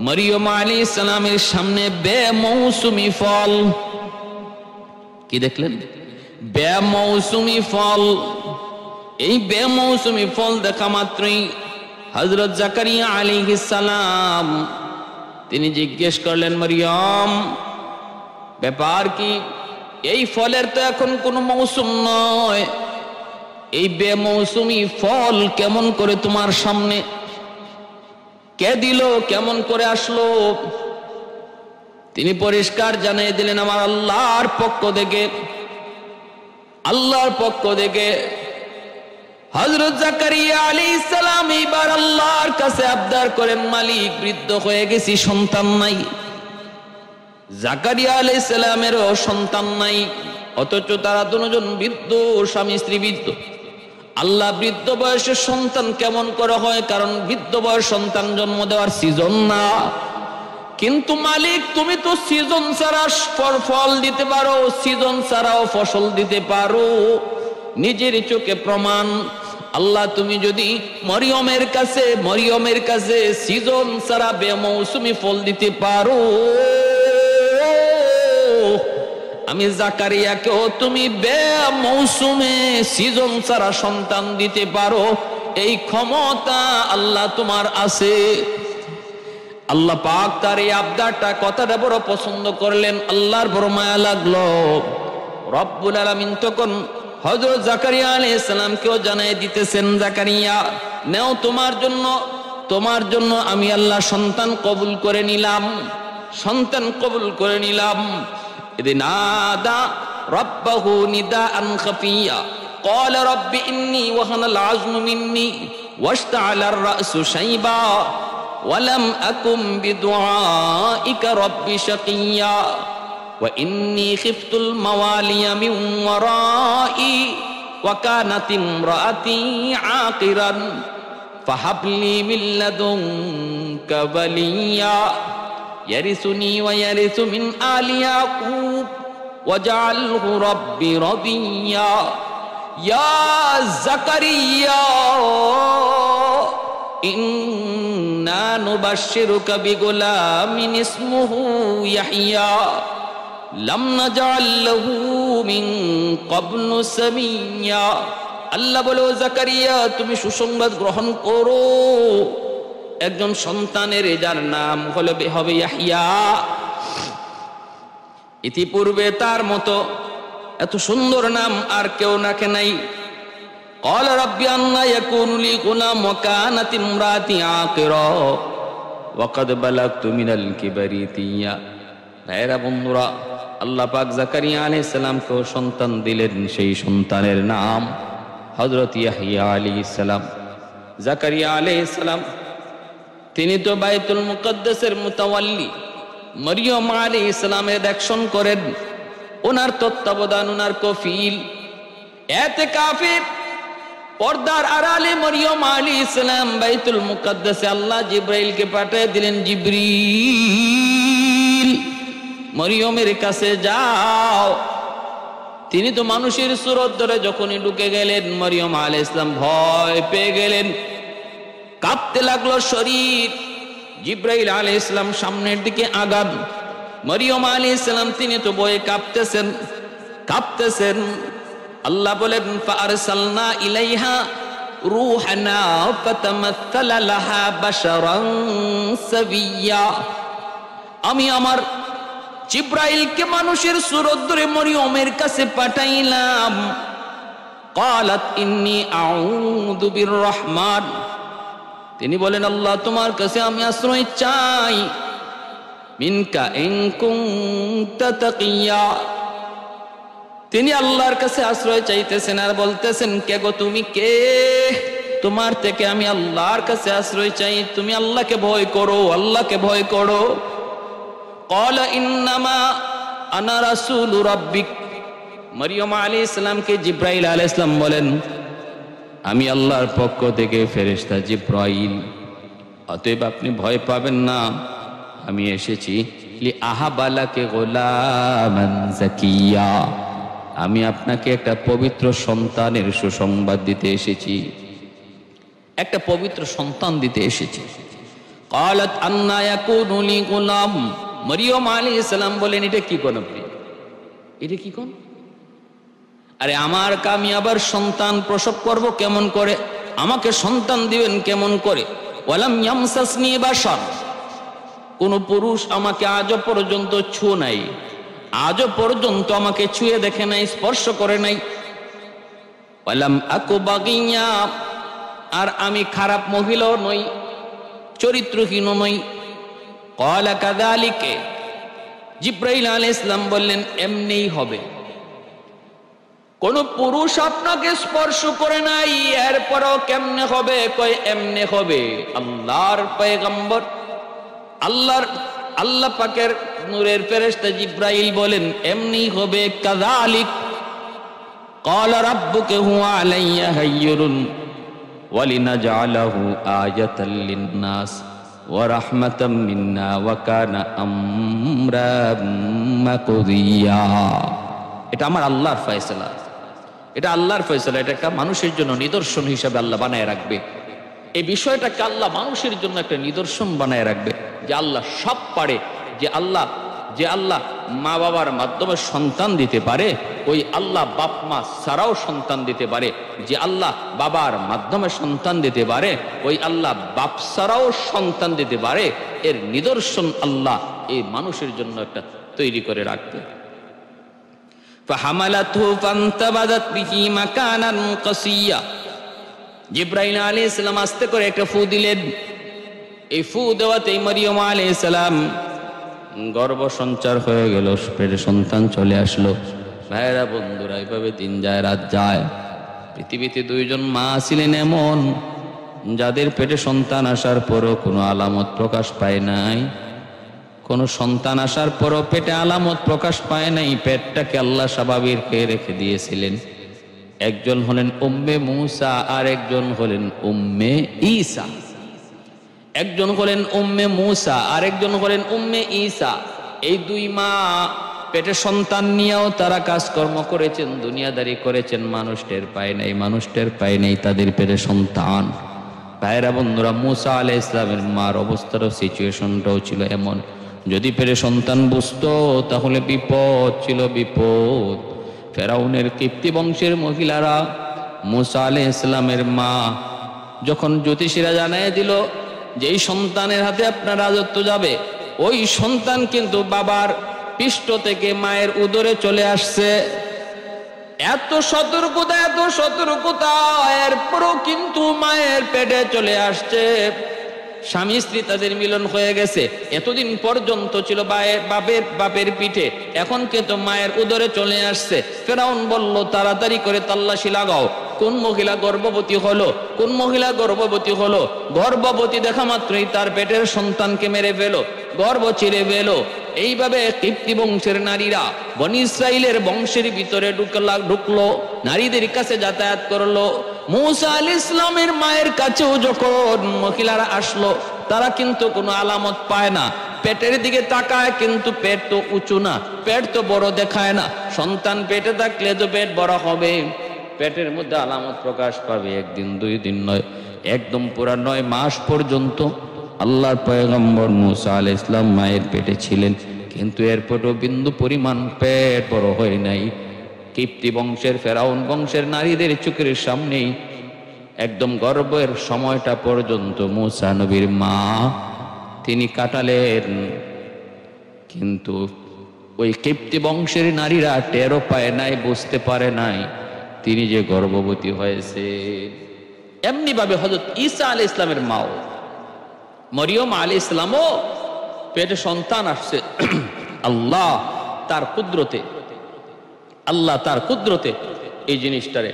মরিয়ম আলাইহিস সালামের সামনে বেমৌসুমি ফল। কি দেখলেন? বেমৌসুমি ফল। এই বেমৌসুমি ফল দেখা মাত্রই হযরত জাকারিয়া আলাইহিস সালাম তিনি জিজ্ঞেস করলেন, মরিয়ম, ব্যাপার কি? এই ফলের তো এখন কোনো মৌসুম নয়, এই বেমৌসুমি ফল কেমন করে তোমার সামনে? কে দিল? কেমন করে আসলো? তিনি পরিষ্কার জানিয়ে দিলেন, আমার আল্লাহর পক্ষ থেকে। আল্লাহর পক্ষ থেকে। হযরত জাকারিয়া আলাইহিস সালাম এইবার আল্লাহর কাছে আবদার করেন, মালিক, বৃদ্ধ হয়ে গেছি, সন্তান নাই। জাকারিয়া আলাইহিস সালামেরও সন্তান নাই, অথচ তারা দুজন বৃদ্ধ, স্বামী স্ত্রী বৃদ্ধ। আল্লাহ বৃদ্ধ বয়সে সন্তান কেমন করে হয়? কারণ বৃদ্ধ বয়স সন্তান জন্ম দেওয়ার সিজন না। কিন্তু মালিক, তুমি তো সিজন ছাড়া ফল দিতে পারো, সিজন ছাড়াও ফসল দিতে পারো, নিজের চোখে প্রমাণ। আল্লাহ, তুমি যদি মরিয়মের কাছে সিজন ছাড়া বেমৌসুমি ফল দিতে পারো, আমি জাকারিয়াকেও তুমি বেমৌসুমে সিজন ছাড়া সন্তান দিতে পারো, এই ক্ষমতা আল্লাহ তোমার আছে। আল্লাহ পাক তার এই আবদারটা, কথাটা বড় পছন্দ করলেন। আল্লাহর বড় মায়া লাগলো। রব্বুল আলামিন তখন হযরত জাকারিয়া আলাইহিস সালামকেও জানাই দিতেছেন, জাকারিয়া, নেও, তোমার জন্য আমি আল্লাহ সন্তান কবুল করে নিলাম। ইদিন আদা রাব্বাহু নিদাআন খাফিয়া ক্বালা রাব্বি ইন্নী ওয়াহানাল আযমু মিন্নী ওয়াশতাআলার রাসু শাইবা ওয়ালাম আকুম বিদুআইকা রাব্বি শাকিয়্যা ওয়া ইন্নী খিফতুল মাওয়ালিয়া মিন ওয়ারাই ওয়া কানাত ইমরাআতি আকিরান ফাহাবলি মিন লাদুনকা ওয়ালিয়্যা ইয়ারিসুনি ওয়া ইয়ারিসু মিন আলি ইয়াকুব ওয়াজআলহু রাব্বি রাদিয়্যা। ইয়া জাকারিয়া ইন্না নুবাশশিরুকা বিগুলামিন ইসমুহু ইয়াহইয়া লাম নাজআল লাহু মিন ক্বাবলু সামিয়্যা। আল্লাহ বলো, জাকারিয়া, তুমি সুসংবাদ গ্রহণ করো, একজন সন্তানের, যার নাম হবে ইয়াহইয়া। ইতিপূর্বে তার মতো এত সুন্দর নাম আর কেউ নাকে নাই। قال رب أنى يكون لي غلام وكانت امرأتي عاقرا وقد بلغت من الكبر عتيا। ভাইরা বন্ধুরা, আল্লাহ পাক জাকারিয়া আলাইহিস সালামকে সন্তান দিলেন। সেই সন্তানের নাম হযরত ইয়াহইয়া আলাইহিস সালাম। জাকারিয়া আলাইহিস সালাম তিনি তো বাইতুল মুকদ্দাসের মুতাওয়াল্লি, মরিয়ম আলাইহিস সালামের দেখশন করেন, ওনার তত্ত্বাবধান, ওনার কফিল। ইতিকাফে পর্দার আড়ালে মরিয়ম আলাইহিস সালাম বাইতুল মুকদ্দাসে আল্লাহ জিবরাইলকে পাঠিয়ে দিলেন, জিবরিল মরিয়মের কাছে যাও। তিনি তো মানুষের সুরত ধরে যখনই ঢুকে গেলেন, মরিয়ম আলাইহিস সালাম ভয় পেয়ে গেলেন, কাঁপতে লাগলো শরীর। জিবরাইল আলাইহিস সালাম সামনের দিকে আগান, মরিয়ম আলাইহিস সালাম তিনি তো ভয়ে কাঁপতেছেন। আল্লাহ বলেন, ফাআরসালনা ইলাইহা রূহানা ফাতামাসসালা লাহা বাশারান সাবিয়্যা। আমি আমার জিবরাইলকে মানুষের সুরত ধরে মরিয়মের কাছে পাঠাইলাম। ক্বালাত ইন্নী আউযু বিররহমান। তিনি বলেন, আল্লাহ তোমার কাছে আমি আশ্রয় চাই, মিনকা ইন কুনতা তাকিয়া। তিনি আল্লাহর কাছে আশ্রয় চাইতেছেন আর বলতেছেন, কে গো তুমি কে? তোমার থেকে আমি আল্লাহর কাছে আশ্রয় চাই, তুমি আল্লাহকে ভয় করো, আল্লাহকে ভয় করো। ক্বালা ইন্নামা আনা রাসূলু রাব্বিক। মরিয়ম আলাইহিস সালামকে জিবরাইল আলাইহিস সালাম বলেন, আমি আল্লাহর পক্ষ থেকে ফেরেশতা জিবরাইল, অতএব আপনি ভয় পাবেন না। আমি এসেছি লি আহাবালাকে গোলামান জাকিয়া, আমি আপনাকে একটা পবিত্র সন্তানের সুসংবাদ দিতে এসেছি, একটা পবিত্র সন্তান দিতে এসেছি। ক্বালাত আন্না ইয়াকুনু লি গুলাম। মরিয়ম আলাইহিস সালাম বলেন, এটা কি কোন আপনি, এটা কি কোন? আরে আমার আমি আবার সন্তান প্রসব করব কেমন করে, আমাকে সন্তান দিবেন কেমন করে? ওয়ালাম ইয়ামসাসনি বাশার, কোন পুরুষ আমাকে আজও পর্যন্ত ছুঁয়ে নাই, আজও পর্যন্ত আমাকে ছুঁয়ে দেখে নাই, স্পর্শ করে নাই। ওয়ালাম আকু বাগিয়া, আর আমি খারাপ মহিলাও নই, চরিত্রহীন নই। ক্বালা কাযালিকা, জিবরাইল আলাইহিস সালাম বললেন, এমনিই হবে। কোন পুরুষ আপনাকে স্পর্শ করে নাই, এরপরও কেমনে হবে? কয় এমনে হবে। আল্লাহর পয়গম্বর, আল্লাহ পাকের নূরের ফেরেশতা জিবরাইল বলেন, এমনি হবে। কাযালিক ক্বালা রাব্বুকা হুয়া আলাইয়া হাইয়ুন ওয়া লিনাজআলাহু আয়াতাল লিন-নাস ওয়া রাহমাতাম মিন্না ওয়া কানা আমরাম মাকদিয়া। এটা আমার আল্লাহর ফয়সালা, এটা আল্লাহর ফয়সালা। এটা একটা মানুষের জন্য নিদর্শন হিসাবে আল্লাহ বানায় রাখবে। এই বিষয়টাকে আল্লাহ মানুষের জন্য একটা নিদর্শন বানায় রাখবে যে আল্লাহ সব পারে, যে আল্লাহ মা বাবার মাধ্যমে সন্তান দিতে পারে, ওই আল্লাহ বাপ মা ছাড়াও সন্তান দিতে পারে। যে আল্লাহ বাবার মাধ্যমে সন্তান দিতে পারে, ওই আল্লাহ বাপ ছাড়াও সন্তান দিতে পারে। এর নিদর্শন আল্লাহ এই মানুষের জন্য একটা তৈরি করে রাখবে। ফাহামালাতহু ফান্তাবাযাত বিহি মাকানান কাসিয়া। জিবরাইল আলাইহিস সালাম আস্তে করে একটা ফু দিলেন। এই ফু দেওয়াতেই মরিয়ম আলাইহিস সালাম গর্ভ সঞ্চার হয়ে গেল, পেটে সন্তান চলে আসলো। ভাইরা বন্ধুরা, এইভাবে দিন যায় রাত যায়। পৃথিবীতে দুইজন মা ছিলেন এমন, যাদের পেটে সন্তান আসার পরও কোনো আলামত প্রকাশ পায় নাই, কোনো সন্তান আসার পরও পেটে আলামত প্রকাশ পায় নাই। পেটটাকে আল্লাহ স্বাভাবিক রেখে দিয়েছিলেন। একজন হলেন উম্মে মুসা, আর একজন হলেন উম্মে ঈসা। একজন হলেন উম্মে মুসা, আর একজন হলেন উম্মে ঈসা। এই দুই মা পেটে সন্তান নিয়েও তারা কাজকর্ম করেছেন, দুনিয়াদারি করেছেন। মানুষ টের পায় নাই তাদের পেটে সন্তান। ভাইরা বন্ধুরা, মুসা আলাইহিস সালামের মার অবস্থারও সিচুয়েশনটাও ছিল এমন, যদি পেটে সন্তান বুঝতো তাহলে বিপদ ছিল, বিপদ। ফেরাউনের কিপ্তি বংশের মহিলারা মুসা আলাইহিস সালামের মা যখন জ্যোতিষীরা জানায় দিল যে এই সন্তানের হাতে আপনার রাজত্ব যাবে, ওই সন্তান কিন্তু বাবার পৃষ্ঠ থেকে মায়ের উদরে চলে আসছে। এত সতর্কতা, এরপরও কিন্তু মায়ের পেটে চলে আসছে। স্বামী স্ত্রী তাদের মিলন হয়ে গেছে। এতদিন পর্যন্ত ছিল বাপের পিঠে, এখন কিন্তু মায়ের উদরে চলে আসছে। ফেরাউন বলল তাড়াতাড়ি করে তাল্লাশি লাগাও, কোন মহিলা গর্ভবতী হলো, কোন মহিলা গর্ভবতী হলো। গর্ভবতী দেখা মাত্রই তার পেটের সন্তানকে মেরে ফেলো, গর্ভ ছিঁড়ে ফেলো। এইভাবে কিপ্তি বংশের নারীরা বনি ইসরাইলের বংশের ভিতরে ঢুকলো, নারীদের কাছে যাতায়াত করলো। মূসা আলাইহিস সালামের মায়ের কাছেও যখন মহিলারা আসলো, তারা কিন্তু কোনো আলামত পায় না। পেটের দিকে তাকায় কিন্তু পেট তো উঁচু না, পেট তো বড় দেখায় না। সন্তান পেটে থাকলে তো পেট বড় হবে, পেটের মধ্যে আলামত প্রকাশ পাবে। একদিন 2 দিন নয়, একদম পুরা 9 মাস পর্যন্ত আল্লাহর পয়গম্বর মূসা আলাইহিস সালাম মায়ের পেটে ছিলেন, কিন্তু এরপরও বিন্দু পরিমাণ পেট বড় হয় নাই। কিপ্তি বংশের ফেরাউন বংশের নারীদের চোখের সামনেই একদম গর্ভের সময়টা পর্যন্ত মূসা নবীর মা তিনি কাটালেন, কিন্তু ওই কিপ্তি বংশের নারীরা টেরও পায় নাই, বুঝতে পারে নাই তিনি যে গর্ভবতী হয়েছে। এমনি ভাবে হযরত ঈসা আলাইহিস সালামের মাও মরিয়ম আলাইহিস সালামও পেটে সন্তান আসছে। আল্লাহ তার কুদরতে এই জিনিসটারে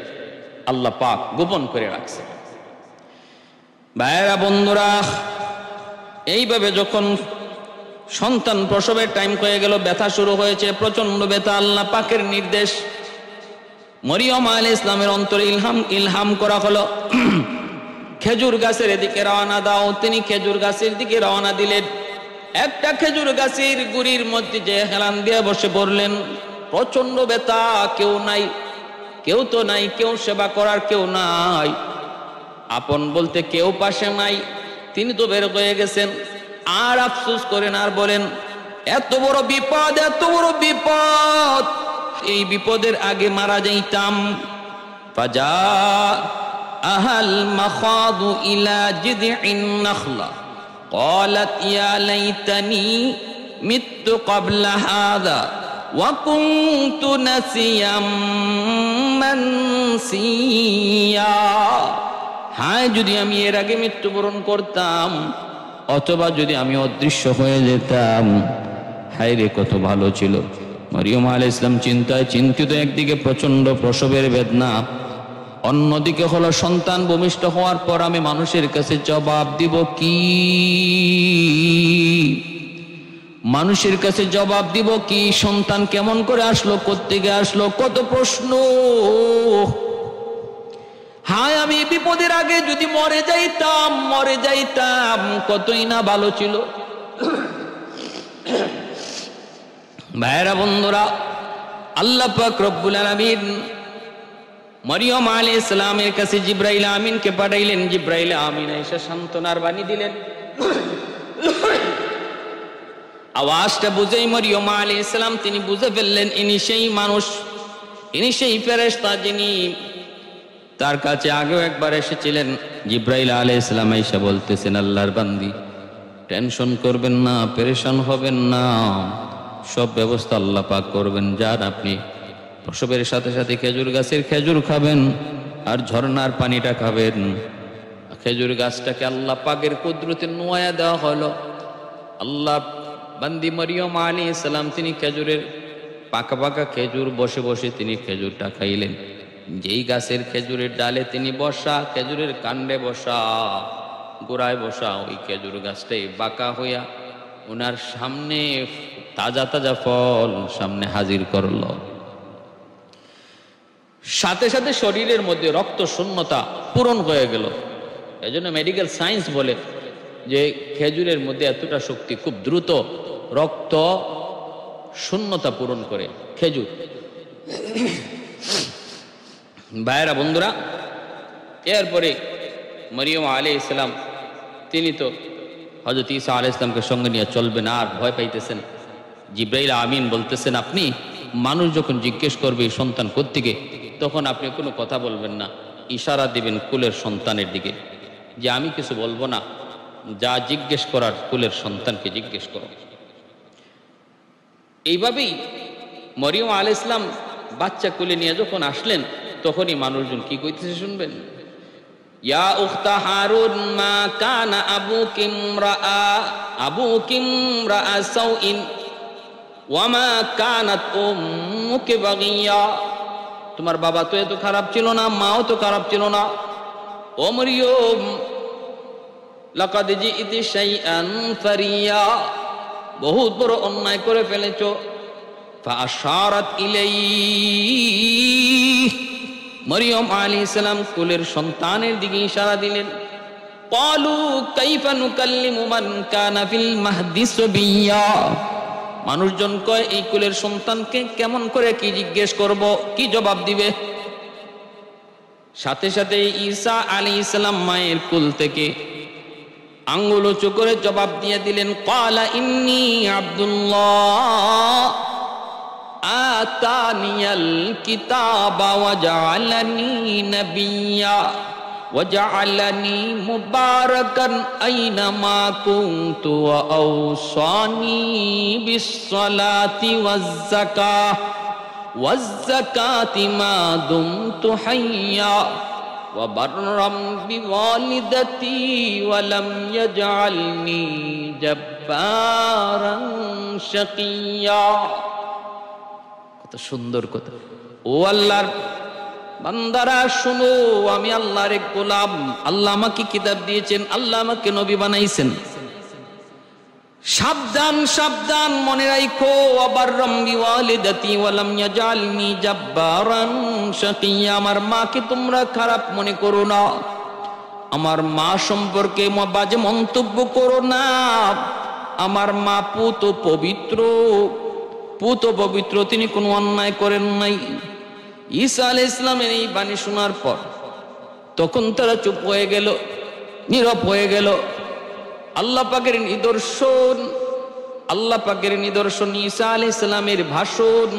আল্লাহ পাক গোপন করে রাখছে। ভাইরা বন্ধুরা, এইভাবে যখন সন্তান প্রসবের টাইম হয়ে গেল, ব্যথা শুরু হয়েছে, প্রচন্ড ব্যথা। আল্লাহ পাকের নির্দেশ, মরিয়ম আলাইহিস সালামের অন্তরে ইলহাম করা হলো, খেজুর গাছের দিকে রওনা দাও। তিনি খেজুর গাছের দিকে রওনা দিলেন। একটা খেজুর গাছের গুড়ির মধ্যে যে হেলান দিয়ে বসে পড়লেন। প্রচন্ড ব্যথা, কেউ নাই, কেউ তো নাই, কেউ সেবা করার কেউ নাই, আপন বলতে কেউ পাশে নাই। তিনি তো বের হয়ে গেছেন। আর আফসোস করেন আর বলেন, এত বড় বিপদ, এত বড় বিপদ, এই বিপদের আগে মারা যাইতাম। ফাজা আহাল মাখাদু ইলা জিদইন নাখলা ক্বালাত ইয়া লাইতানি মিততু ক্বাবলা হাযা ওয়া কুনতু নাসিয়াম মানসিয়া। হায় যদি আমি এর আগে মৃত্যুবরণ করতাম, অথবা যদি আমি অদৃশ্য হয়ে যেতাম, হায় রে কত ভালো ছিল। মরিয়ম আলাইহিস সালাম চিন্তায় চিন্তিত, একদিকে প্রচন্ড প্রসবের বেদনা, অন্যদিকে হলো সন্তান ভূমিষ্ঠ হওয়ার পর আমি মানুষের কাছে জবাব দিব কি? মানুষের কাছে জবাব দিব কি? সন্তান কেমন করে আসলো, কোত্থেকে আসলো, কত প্রশ্ন। হায় আমি বিপদের আগে যদি মরে যাইতাম, কতই না ভালো ছিল। ভাইরা বন্ধুরা, আল্লাহ পাক রব্বুল আলামিন মরিয়ম আলাইহিস সালামের কাছে জিবরাইল আমিনকে পাঠাইলেন। জিবরাইল আমিন এসে সান্ত্বনার বাণী দিলেন। আওয়াজটা বুঝেই মরিয়ম আলাইহিস সালাম তিনি বুঝে ফেললেন, ইনি সেই মানুষ, ইনি সেই ফেরেশতা যিনি তার কাছে আগেও একবার এসেছিলেন। জিবরাইল আলাইহিস সালাম এসে বলতেছেন, আল্লাহর বান্দি টেনশন করবেন না, পেরেশান হবেন না, সব ব্যবস্থা আল্লাহ পাক করবেন। যান আপনি প্রসবের সাথে সাথে খেজুর গাছের খেজুর খাবেন আর ঝর্ণার পানিটা খাবেন। খেজুর গাছটাকে আল্লাহ পাকের কুদরতে নোয়া দেওয়া হলো। আল্লাহ বান্দি মরিয়ম আলাইহিস সালাম তিনি খেজুরের পাকা পাকা খেজুর বসে বসে তিনি খেজুরটা খাইলেন। যেই গাছের খেজুরের ডালে তিনি বসা, খেজুরের কাণ্ডে বসা, গোড়ায় বসা, ওই খেজুর গাছটাই বাঁকা হইয়া ওনার সামনে তাজা তাজা ফল সামনে হাজির করলো। সাথে সাথে শরীরের মধ্যে রক্ত শূন্যতা পূরণ হয়ে গেল। এজন্য মেডিকেল সায়েন্স বলে যে খেজুরের মধ্যে এতটা শক্তি, খুব দ্রুত রক্ত শূন্যতা পূরণ করে খেজুর। ভাইরা বন্ধুরা, এরপরে মরিয়ম আলাইহিস সালাম তিনি তো হযরত ঈসা আলাইহিস সালামকে সঙ্গে নিয়ে চলবেন, আর ভয় পাইতেছেন। জিবরাইল আমিন বলতেছেন, আপনি মানুষ যখন জিজ্ঞেস করবে সন্তান কোত্থেকে, তখন আপনি কোনো কথা বলবেন না, ইশারা দিবেন কুলের সন্তানের দিকে, যে আমি কিছু বলবো না, যা জিজ্ঞেস করার কুলের সন্তানকে জিজ্ঞেস করো। এইভাবেই মরিয়ম আলাইহিস সালাম বাচ্চা কুলে নিয়ে যখন আসলেন, তখনই মানুষজন কি কইতেছে শুনবেন। ইয়া উখতা হারুন মা কানা আবুকি ইমরাআ সাউইন ওয়া মা কানাত উম্মুকি বাগিয়া, তোমার বাবা তো এত খারাপ ছিল না, মাও তো খারাপ ছিল না। ও মরিয়ম লাকাদ জিইতি শাইআন ফারিয়া, বহুত বড় অন্যায় করে ফেলেছো। ফাআশারাত ইলাইহি, মরিয়ম আলাইহিস সালাম কুলের সন্তানের দিকে ইশারা দিলেন। ক্বালু কাইফা নুকাল্লিমু মান কানা ফিল মাহদি সাবিয়্যা, মানুষজন কয় এই কুলের সন্তানকে কেমন করে কি জিজ্ঞেস করব, কি জবাব দিবে? সাথে সাথে ঈসা আলাইহিস সালাম মায়ের কুল থেকে আঙ্গুল উঁচু করে জবাব দিয়ে দিলেন, ক্বালা ইন্নী আব্দুল্লাহ আতানিয়াল কিতাবা ওয়া জাআলানি নাবিয়্যা ওয়া জাআলানি মুবারাকান আইনামা কুনতু ওয়া আওসানি বিস-সালাতি ওয়াজ-যাকাতি মা দুমতু হাইয়্যা ওয়া বাররাম বিওয়ালিদাতি ওয়া লাম ইয়াজআলনি জাব্বারান শাকিয়্যা। কত সুন্দর কথা! ও আল্লাহর বান্দারা শুনো, আমি আল্লাহর এক গোলাম, আল্লাহ আমাকে কিতাব দিয়েছেন, আল্লাহ আমাকে নবী বানাইছেন। সাবধান সাবধান, মনে রাখো, ওয়াবাররাম বিওয়ালিদাতি ওয়া লাম ইয়াজআলনি জাব্বারান শাকিয়্যা, আমার মাকে তোমরা খারাপ মনে করো না, আমার মা সম্পর্কে বাজে মন্তব্য করো না। আমার মা পুত পবিত্র, তিনি কোনো অন্যায় করেন নাই। ঈসা আলাইহিস সালামের এই বাণী শোনার পর তখন তারা চুপ হয়ে গেল, নীরব হয়ে গেল। আল্লাহ পাকের নিদর্শন ঈসা আলাইহিস সালামের ভাষণ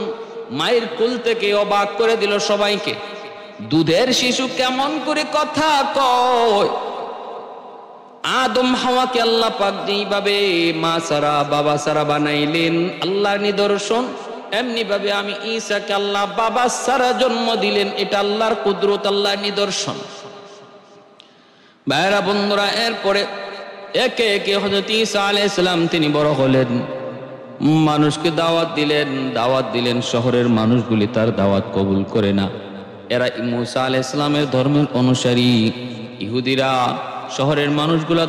মায়ের কুল থেকে অবাক করে দিল সবাইকে। দুধের শিশু কেমন করে কথা কয়! আদম হাওয়াকে আল্লাহ পাক যেইভাবে মা সারা বাবা সারা বানাইলেন আল্লাহর নিদর্শন, এমনি ভাবে আমি ঈসাকে আল্লাহ বাবা সারা জন্ম দিলেন, এটা আল্লাহর কুদরত, আল্লাহর নিদর্শন। ভাইরা বন্ধুরা, এরপরে একে একে হযরত ঈসা আলাইহিস সালাম তিনি বড় হলেন, মানুষকে দাওয়াত দিলেন। শহরের মানুষগুলি তার দাওয়াত কবুল করে না, এরা মুসা আলাইহিস সালামের ধর্মের অনুসারী। ইহুদিরা শহরের মানুষগুলা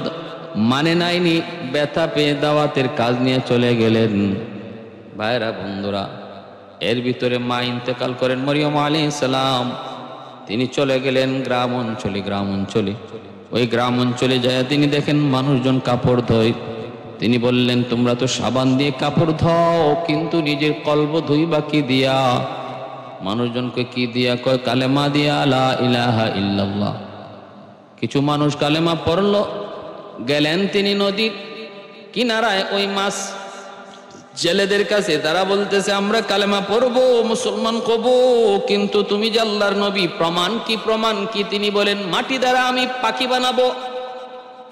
মানে নাইনি, ব্যথা পেয়ে দাওয়াতের কাজ নিয়ে চলে গেলেন। ভাইরা বন্ধুরা, এর ভিতরে মা ইন্তেকাল করেন, মরিয়ম আলাইহিস সালাম। তিনি চলে গেলেন গ্রাম অঞ্চলে। ওই গ্রাম অঞ্চলে যায় তিনি দেখেন মানুষজন কাপড় ধোয়। তিনি বললেন, তোমরা তো সাবান দিয়ে কাপড় ধোও, কিন্তু নিজের কলব ধুইবা কি দিয়া? মানুষজনকে কি দিয়া? কয় কালেমা দিয়া, লা ইলাহা ইল্লাল্লাহ। কিছু মানুষ কালেমা পড়ল, গেলেন তিনি নদীর কিনারায়, ওই মাছ জেলেদের কাছে, তারা বলতেছে আমরা কালেমা পড়বো, মুসলমান হব, কিন্তু তুমি যে আল্লাহর নবী, প্রমাণ কি? তিনি বলেন, মাটি দ্বারা আমি পাখি বানাবো,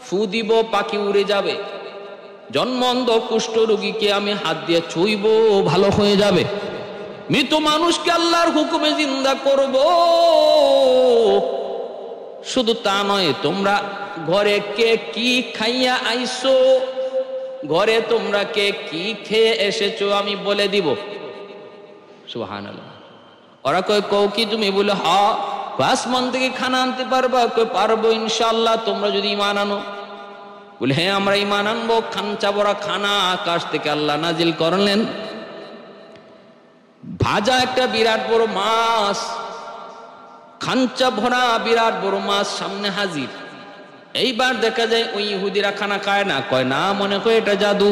ফু দিব, পাখি উড়ে যাবে। জন্ম অন্ধ কুষ্ঠ রোগীকে আমি হাত দিয়ে ছুঁইব, ভালো হয়ে যাবে। মৃত মানুষকে আল্লাহর হুকুমে জিন্দা করব। শুধু তা নয়, তোমরা ঘরে কে কি খাইয়া আইছো, ঘরে তোমরা কে কি খেয়ে এসেছো আমি বলে দিব। সুবহানাল্লাহ। ওরা কয় কও কি তুমি? বলে হ্যাঁ। আসমান থেকে খানা আনতে পারবা? কই পারবো ইনশাআল্লাহ, তোমরা যদি ঈমান আনো। বলে হ্যাঁ আমরা ঈমান আনবো। খানচা ভরা খানা আকাশ থেকে আল্লাহ নাজিল করলেন, ভাজা একটা বিরাট বড় মাছ, খানচা ভরা বিরাট বড় মাছ সামনে হাজির। এইবার দেখা যায় ওই ইহুদিরা খানা খায় না, কয় না, মনে করে এটা জাদু।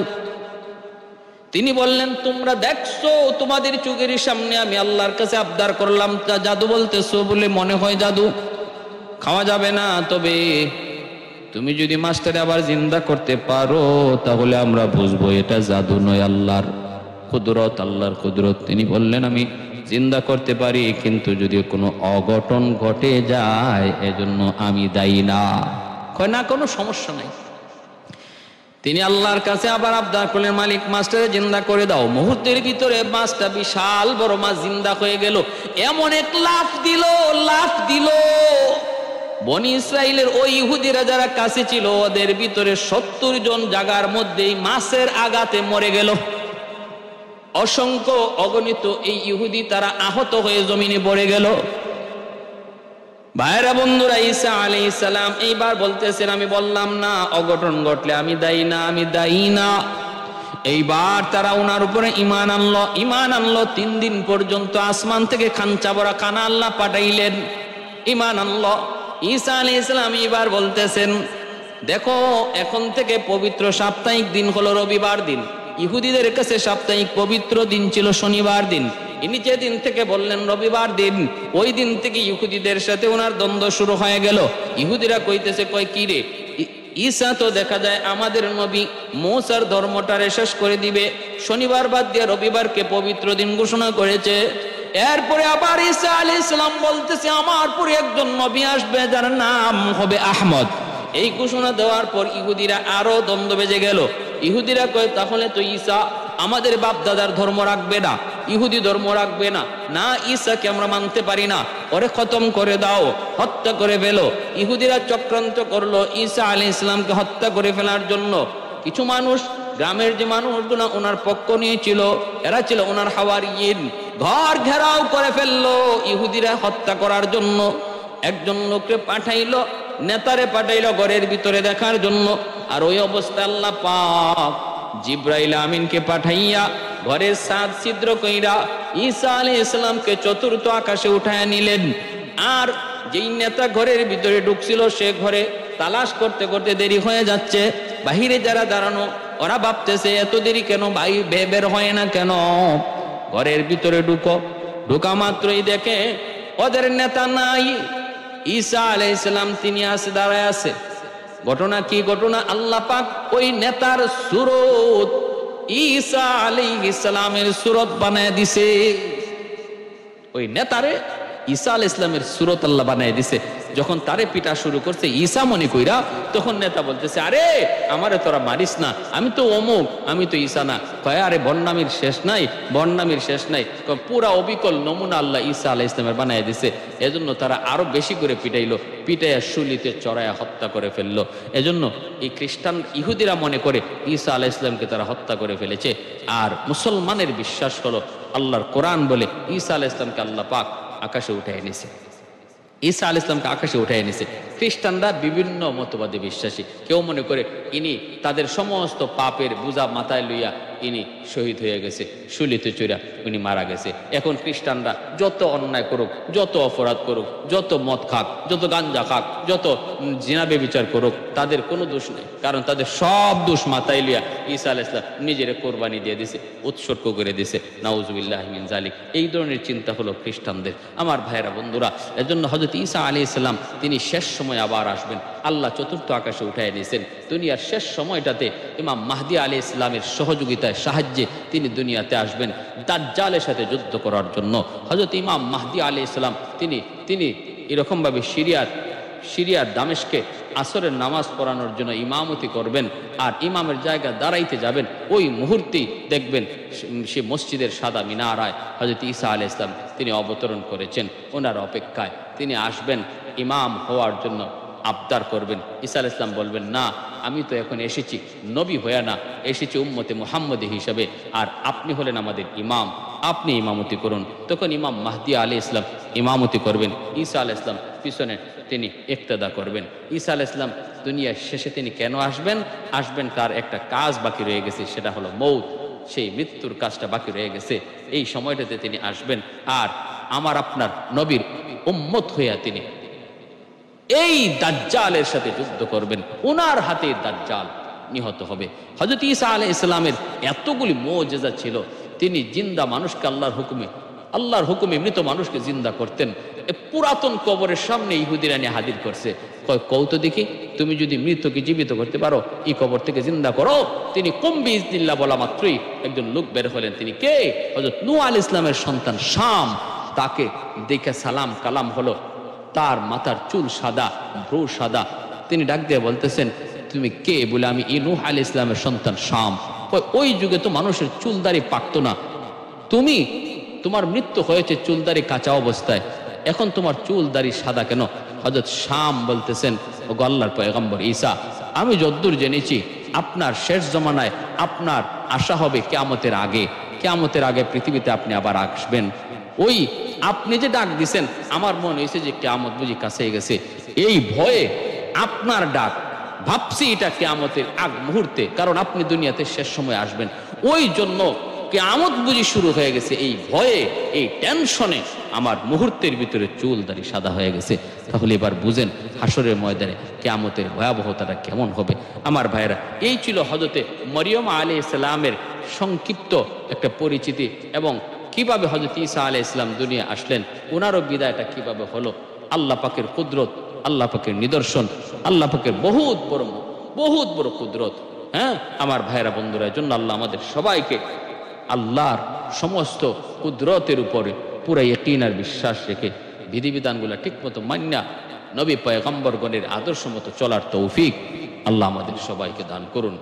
তিনি বললেন, তোমরা দেখছো তোমাদের চোখের সামনে আমি আল্লাহর কাছে আবদার করলাম, তা জাদু বলতেছো বলে মনে হয় জাদু, খাওয়া যাবে না। তবে তুমি যদি মাছটারে আবার জিন্দা করতে পারো তাহলে আমরা বুঝবো এটা জাদু নয়, আল্লাহর কুদরত, আল্লাহর কুদরত। তিনি বললেন, আমি জিন্দা করতে পারি, কিন্তু যদি কোনো অঘটন ঘটে যায় এজন্য আমি দায়ী না। কয় না, কোনো সমস্যা নাই। তিনি আল্লাহর কাছে আবার আবদার করলেন, মালিক মাছটারে জিন্দা করে দাও। মুহূর্তের ভিতরে মাছটা, বিশাল বড় মাছ জিন্দা হয়ে গেল। এমন এক লাফ দিল, বনি ইসরাইলের ওই ইহুদিরা যারা কাছে ছিল ওদের ভিতরে 70 জন জায়গার মধ্যেই মাছের আঘাতে মরে গেল। অসংখ্য অগণিত এই ইহুদি তারা আহত হয়ে জমিনে পড়ে গেল। ভাইরা বন্ধুরা, ঈসা আলাইহিস সালাম এইবার বলতেছেন, আমি বললাম না অঘটন ঘটলে আমি দায়ী না, আমি দায়ী না। এইবার তারা ওনার উপরে ঈমান আনলো। 3 দিন পর্যন্ত আসমান থেকে খাঞ্চা ভরা খানা আল্লাহ পাঠাইলেন, ঈমান আনলো। ঈসা আলাইহিস সালাম এইবার বলতেছেন, দেখো এখন থেকে পবিত্র সাপ্তাহিক দিন হলো রবিবার দিন। ইহুদিদের কাছে সাপ্তাহিক পবিত্র দিন ছিল শনিবার দিন। ইনি যে দিন থেকে বললেন রবিবার দিন, ওই দিন থেকে ইহুদিদের সাথে ওনার দ্বন্দ্ব শুরু হয়ে গেল। ইহুদিরা কইতেছে, কয় কি রে, ঈসা তো দেখা যায় আমাদের নবী মুসার ধর্মটারে শেষ করে দিবে, শনিবার বাদ দিয়ে রবিবারকে পবিত্র দিন ঘোষণা করেছে। এরপরে আবার ঈসা আলাইহিস সালাম বলতেছে, আমার পরে একজন নবী আসবে যার নাম হবে আহমদ। এই ঘোষণা দেওয়ার পর ইহুদিরা আরো দ্বন্দ্ব বেজে গেল। ইহুদিরা কয়, তাহলে তো ঈসা আমাদের বাপ দাদার ধর্ম রাখবে না, ইহুদি ধর্ম রাখবে না, না ঈসাকে আমরা মানতে পারি না, ওরে খতম করে দাও, হত্যা করে ফেলো। ইহুদিরা চক্রান্ত করলো ঈসা আলাইহিস সালামকে হত্যা করে ফেলার জন্য। কিছু মানুষ, গ্রামের যে মানুষগুলো ওনার পক্ষ নিয়েছিল, এরা ছিল ওনার হাওয়ারিয়িন, ঘর ঘেরাও করে ফেললো ইহুদিরা হত্যা করার জন্য। একজন লোককে পাঠাইলো, নেতারে পাঠাইলো ঘরের ভিতরে দেখার জন্য। আর ওই অবস্থায় আল্লাহ পাক জিব্রাইল আমিনকে পাঠাইয়া ঘরের ছাদ ছিদ্র কইরা ঈসা আলাইহিস সালামকে চতুর্থ আকাশে উঠায় নিলেন। আর যেই নেতা ঘরের ভিতরে ঢুকছিল সে ঘরে তালাশ করতে করতে দেরি হয়ে যাচ্ছে। বাহিরে যারা দাঁড়ানো ওরা ভাবতেছে এত দেরি কেন, ভাই বের হয় না কেন। ঘরের ভিতরে ঢুকা মাত্রই দেখে ওদের নেতা নাই, ঈসা আলাইহিস সালাম তিনি আছে, দাঁড়ায় আছে। ঘটনা কি? ঘটনা আল্লাহ পাক ওই নেতার সুরত ঈসা আলাইহিস সালামের সুরত বানায় দিছে। ওই নেতারে ঈসা আলাইহিস সালামের সুরত আল্লাহ বানায় দিছে। যখন তারে পিটা শুরু করছে ঈসা মনে কইরা, তখন নেতা বলতেছে, আরে আমারে তোরা মারিস না, আমি তো অমুক, আমি তো ঈসা না। কয়, আরে বন্নামির শেষ নাই, বন্নামির শেষ নাই। পুরা অবিকল নমুনা আল্লাহ ঈসা আলাইহিস সালামের বানায় দিছে। এজন্য তারা আরো বেশি করে পিটাইলো, পিটাইয়া শুলিতে চড়াইয়া হত্যা করে ফেললো। এজন্য এই খ্রিস্টান ইহুদিরা মনে করে ঈসা আলাইহিস সালামকে তারা হত্যা করে ফেলেছে। আর মুসলমানের বিশ্বাস হলো, আল্লাহর কোরআন বলে ঈসা আলাইহিস সালামকে আল্লাহ পাক আকাশে উঠে এনেছে, ঈসা আলাইহিস সালামকে আকাশে উঠে এনেছে। খ্রিস্টানরা বিভিন্ন মতবাদে বিশ্বাসী। কেউ মনে করে ইনি তাদের সমস্ত পাপের বোঝা মাথায় লইয়া ইনি শহীদ হয়ে গেছে, শুলিতে চড়া উনি মারা গেছে। এখন খ্রিস্টানরা যত অন্যায় করুক, যত অপরাধ করুক, যত মদ খাক, যত গাঞ্জা খাক, যত জিনা ব্যভিচার করুক, তাদের কোনো দোষ নেই, কারণ তাদের সব দোষ মাথায় লইয়া ঈসা আলাইহিস সালাম নিজের কোরবানি দিয়ে দিছে, উৎসর্গ করে দিছে। নাউজুবিল্লাহি মিন যালিক। এই ধরনের চিন্তা হলো খ্রিস্টানদের। আমার ভাইয়েরা বন্ধুরা, এজন্য হযরত ঈসা আলাইহিস সালাম তিনি শেষ সময় আবার আসবেন। আল্লাহ চতুর্থ আকাশে উঠায় নিয়েছেন। দুনিয়ার শেষ সময়টাতে ইমাম মাহদী আলাইহিস সালামের সহযোগিতায়, সাহায্যে তিনি দুনিয়াতে আসবেন দাজ্জালের সাথে যুদ্ধ করার জন্য। হযরত ইমাম মাহদী আলাইহিস সালাম তিনি এরকম ভাবে সিরিয়ার দামেস্কে আসরের নামাজ পড়ানোর জন্য ইমামতি করবেন। আর ইমামের জায়গা দাঁড়াইতে যাবেন, ওই মুহূর্তেই দেখবেন সে মসজিদের সাদা মিনারায় হযরত ঈসা আলাইহিস সালাম তিনি অবতরণ করেছেন। ওনার অপেক্ষায় তিনি আসবেন, ইমাম হওয়ার জন্য আবদার করবেন। ঈসা আলাইহিস সালাম বলবেন, না, আমি তো এখন এসেছি নবী হয়ে না, এসেছি উম্মতে মুহাম্মদী হিসাবে, আর আপনি হলেন আমাদের ইমাম, আপনি ইমামতি করুন। তখন ইমাম মাহদী আলাইহিস সালাম ইমামতি করবেন, ঈসা আলাইহিস সালাম পিছনে তিনি ইক্তেদা করবেন। ঈসা আলাইহিস সালাম দুনিয়ার শেষে তিনি কেন আসবেন তার একটা কাজ বাকি রয়ে গেছে, সেটা হলো মৌত। সেই মৃত্যুর কাজটা বাকি রয়ে গেছে, এই সময়টাতে তিনি আসবেন। আর আমার আপনার নবীর উম্মত হইয়া তিনি এই দাজ্জালের সাথে যুদ্ধ করবেন, ওনার হাতে দাজ্জাল নিহত হবে। হযরত ঈসা আলাইহিস সালামের এতগুলি মুজিজা ছিল, তিনি জিন্দা মানুষকে আল্লাহর হুকুমে মৃত মানুষকে জিন্দা করতেন। পুরাতন কবরের সামনে ইহুদিরা নিয়ে হাজির করছে, কৌত দেখি তুমি যদি মৃতকে জীবিত করতে পারো, এই কবর থেকে জিন্দা করো। তিনি কুম বিইজনিল্লাহ বলা মাত্রই একজন লোক বের হলেন। তিনি কে? হযরত নূহ আলাইহিস সালামের সন্তান শাম। তাকে দেখে সালাম কালাম হলো, তার মাথার চুল সাদা, ভ্রু সাদা। তিনি ডাক দিয়ে বলতেছেন, তুমি কে? বলে, আমি নূহ আলাইহিস সালামের সন্তান শাম। ওই যুগে তো মানুষের চুলদারি পাকতো না, তোমার মৃত্যু হয়েছে চুলদারি কাঁচা অবস্থায়, এখন তোমার চুলদারি সাদা কেন? হযরত শাম বলতেছেন, ওগো আল্লাহর পয়গম্বর ঈসা, আমি যদ্দূর জেনেছি আপনার শেষ জমানায় আপনার আশা হবে কিয়ামতের আগে, কিয়ামতের আগে পৃথিবীতে আপনি আবার আসবেন। ওই আপনি যে ডাক দিছেন আমার মনে হয়েছে যে কিয়ামত বুঝি কাছে গেছে, এই ভয়ে আপনার ডাক ভাবছি এটা কিয়ামতের আগ মুহূর্তে, কারণ আপনি দুনিয়াতে শেষ সময় আসবেন, ওই জন্য কিয়ামত বুঝি শুরু হয়ে গেছে, এই ভয়ে এই টেনশনে আমার মুহূর্তের ভিতরে চুল দাড়ি সাদা হয়ে গেছে। তাহলে এবার বুঝেন হাসরের ময়দানে কিয়ামতের ভয়াবহতাটা কেমন হবে। আমার ভাইরা, এই ছিল হযরতে মরিয়ম আলাইহিস সালামের সংক্ষিপ্ত একটা পরিচিতি, এবং কিভাবে হযরত ঈসা আলাইহিস সালাম দুনিয়া আসলেন, ওনারও বিদায়টা কিভাবে হলো। আল্লাহ পাকের কুদরত, আল্লাহ পাকের নিদর্শন, আল্লাহ পাকের বহুত বড় কুদরত। হ্যাঁ আমার ভাইরা বন্ধুরা, জন্য আল্লাহ আমাদের সবাইকে আল্লাহর সমস্ত কুদরতের উপরে পুরা ইয়াকিন আর বিশ্বাস রেখে বিধিবিধানগুলো ঠিকমতো মান্না নবী পয়গম্বরগণের আদর্শ মতো চলার তৌফিক আল্লাহ আমাদের সবাইকে দান করুন।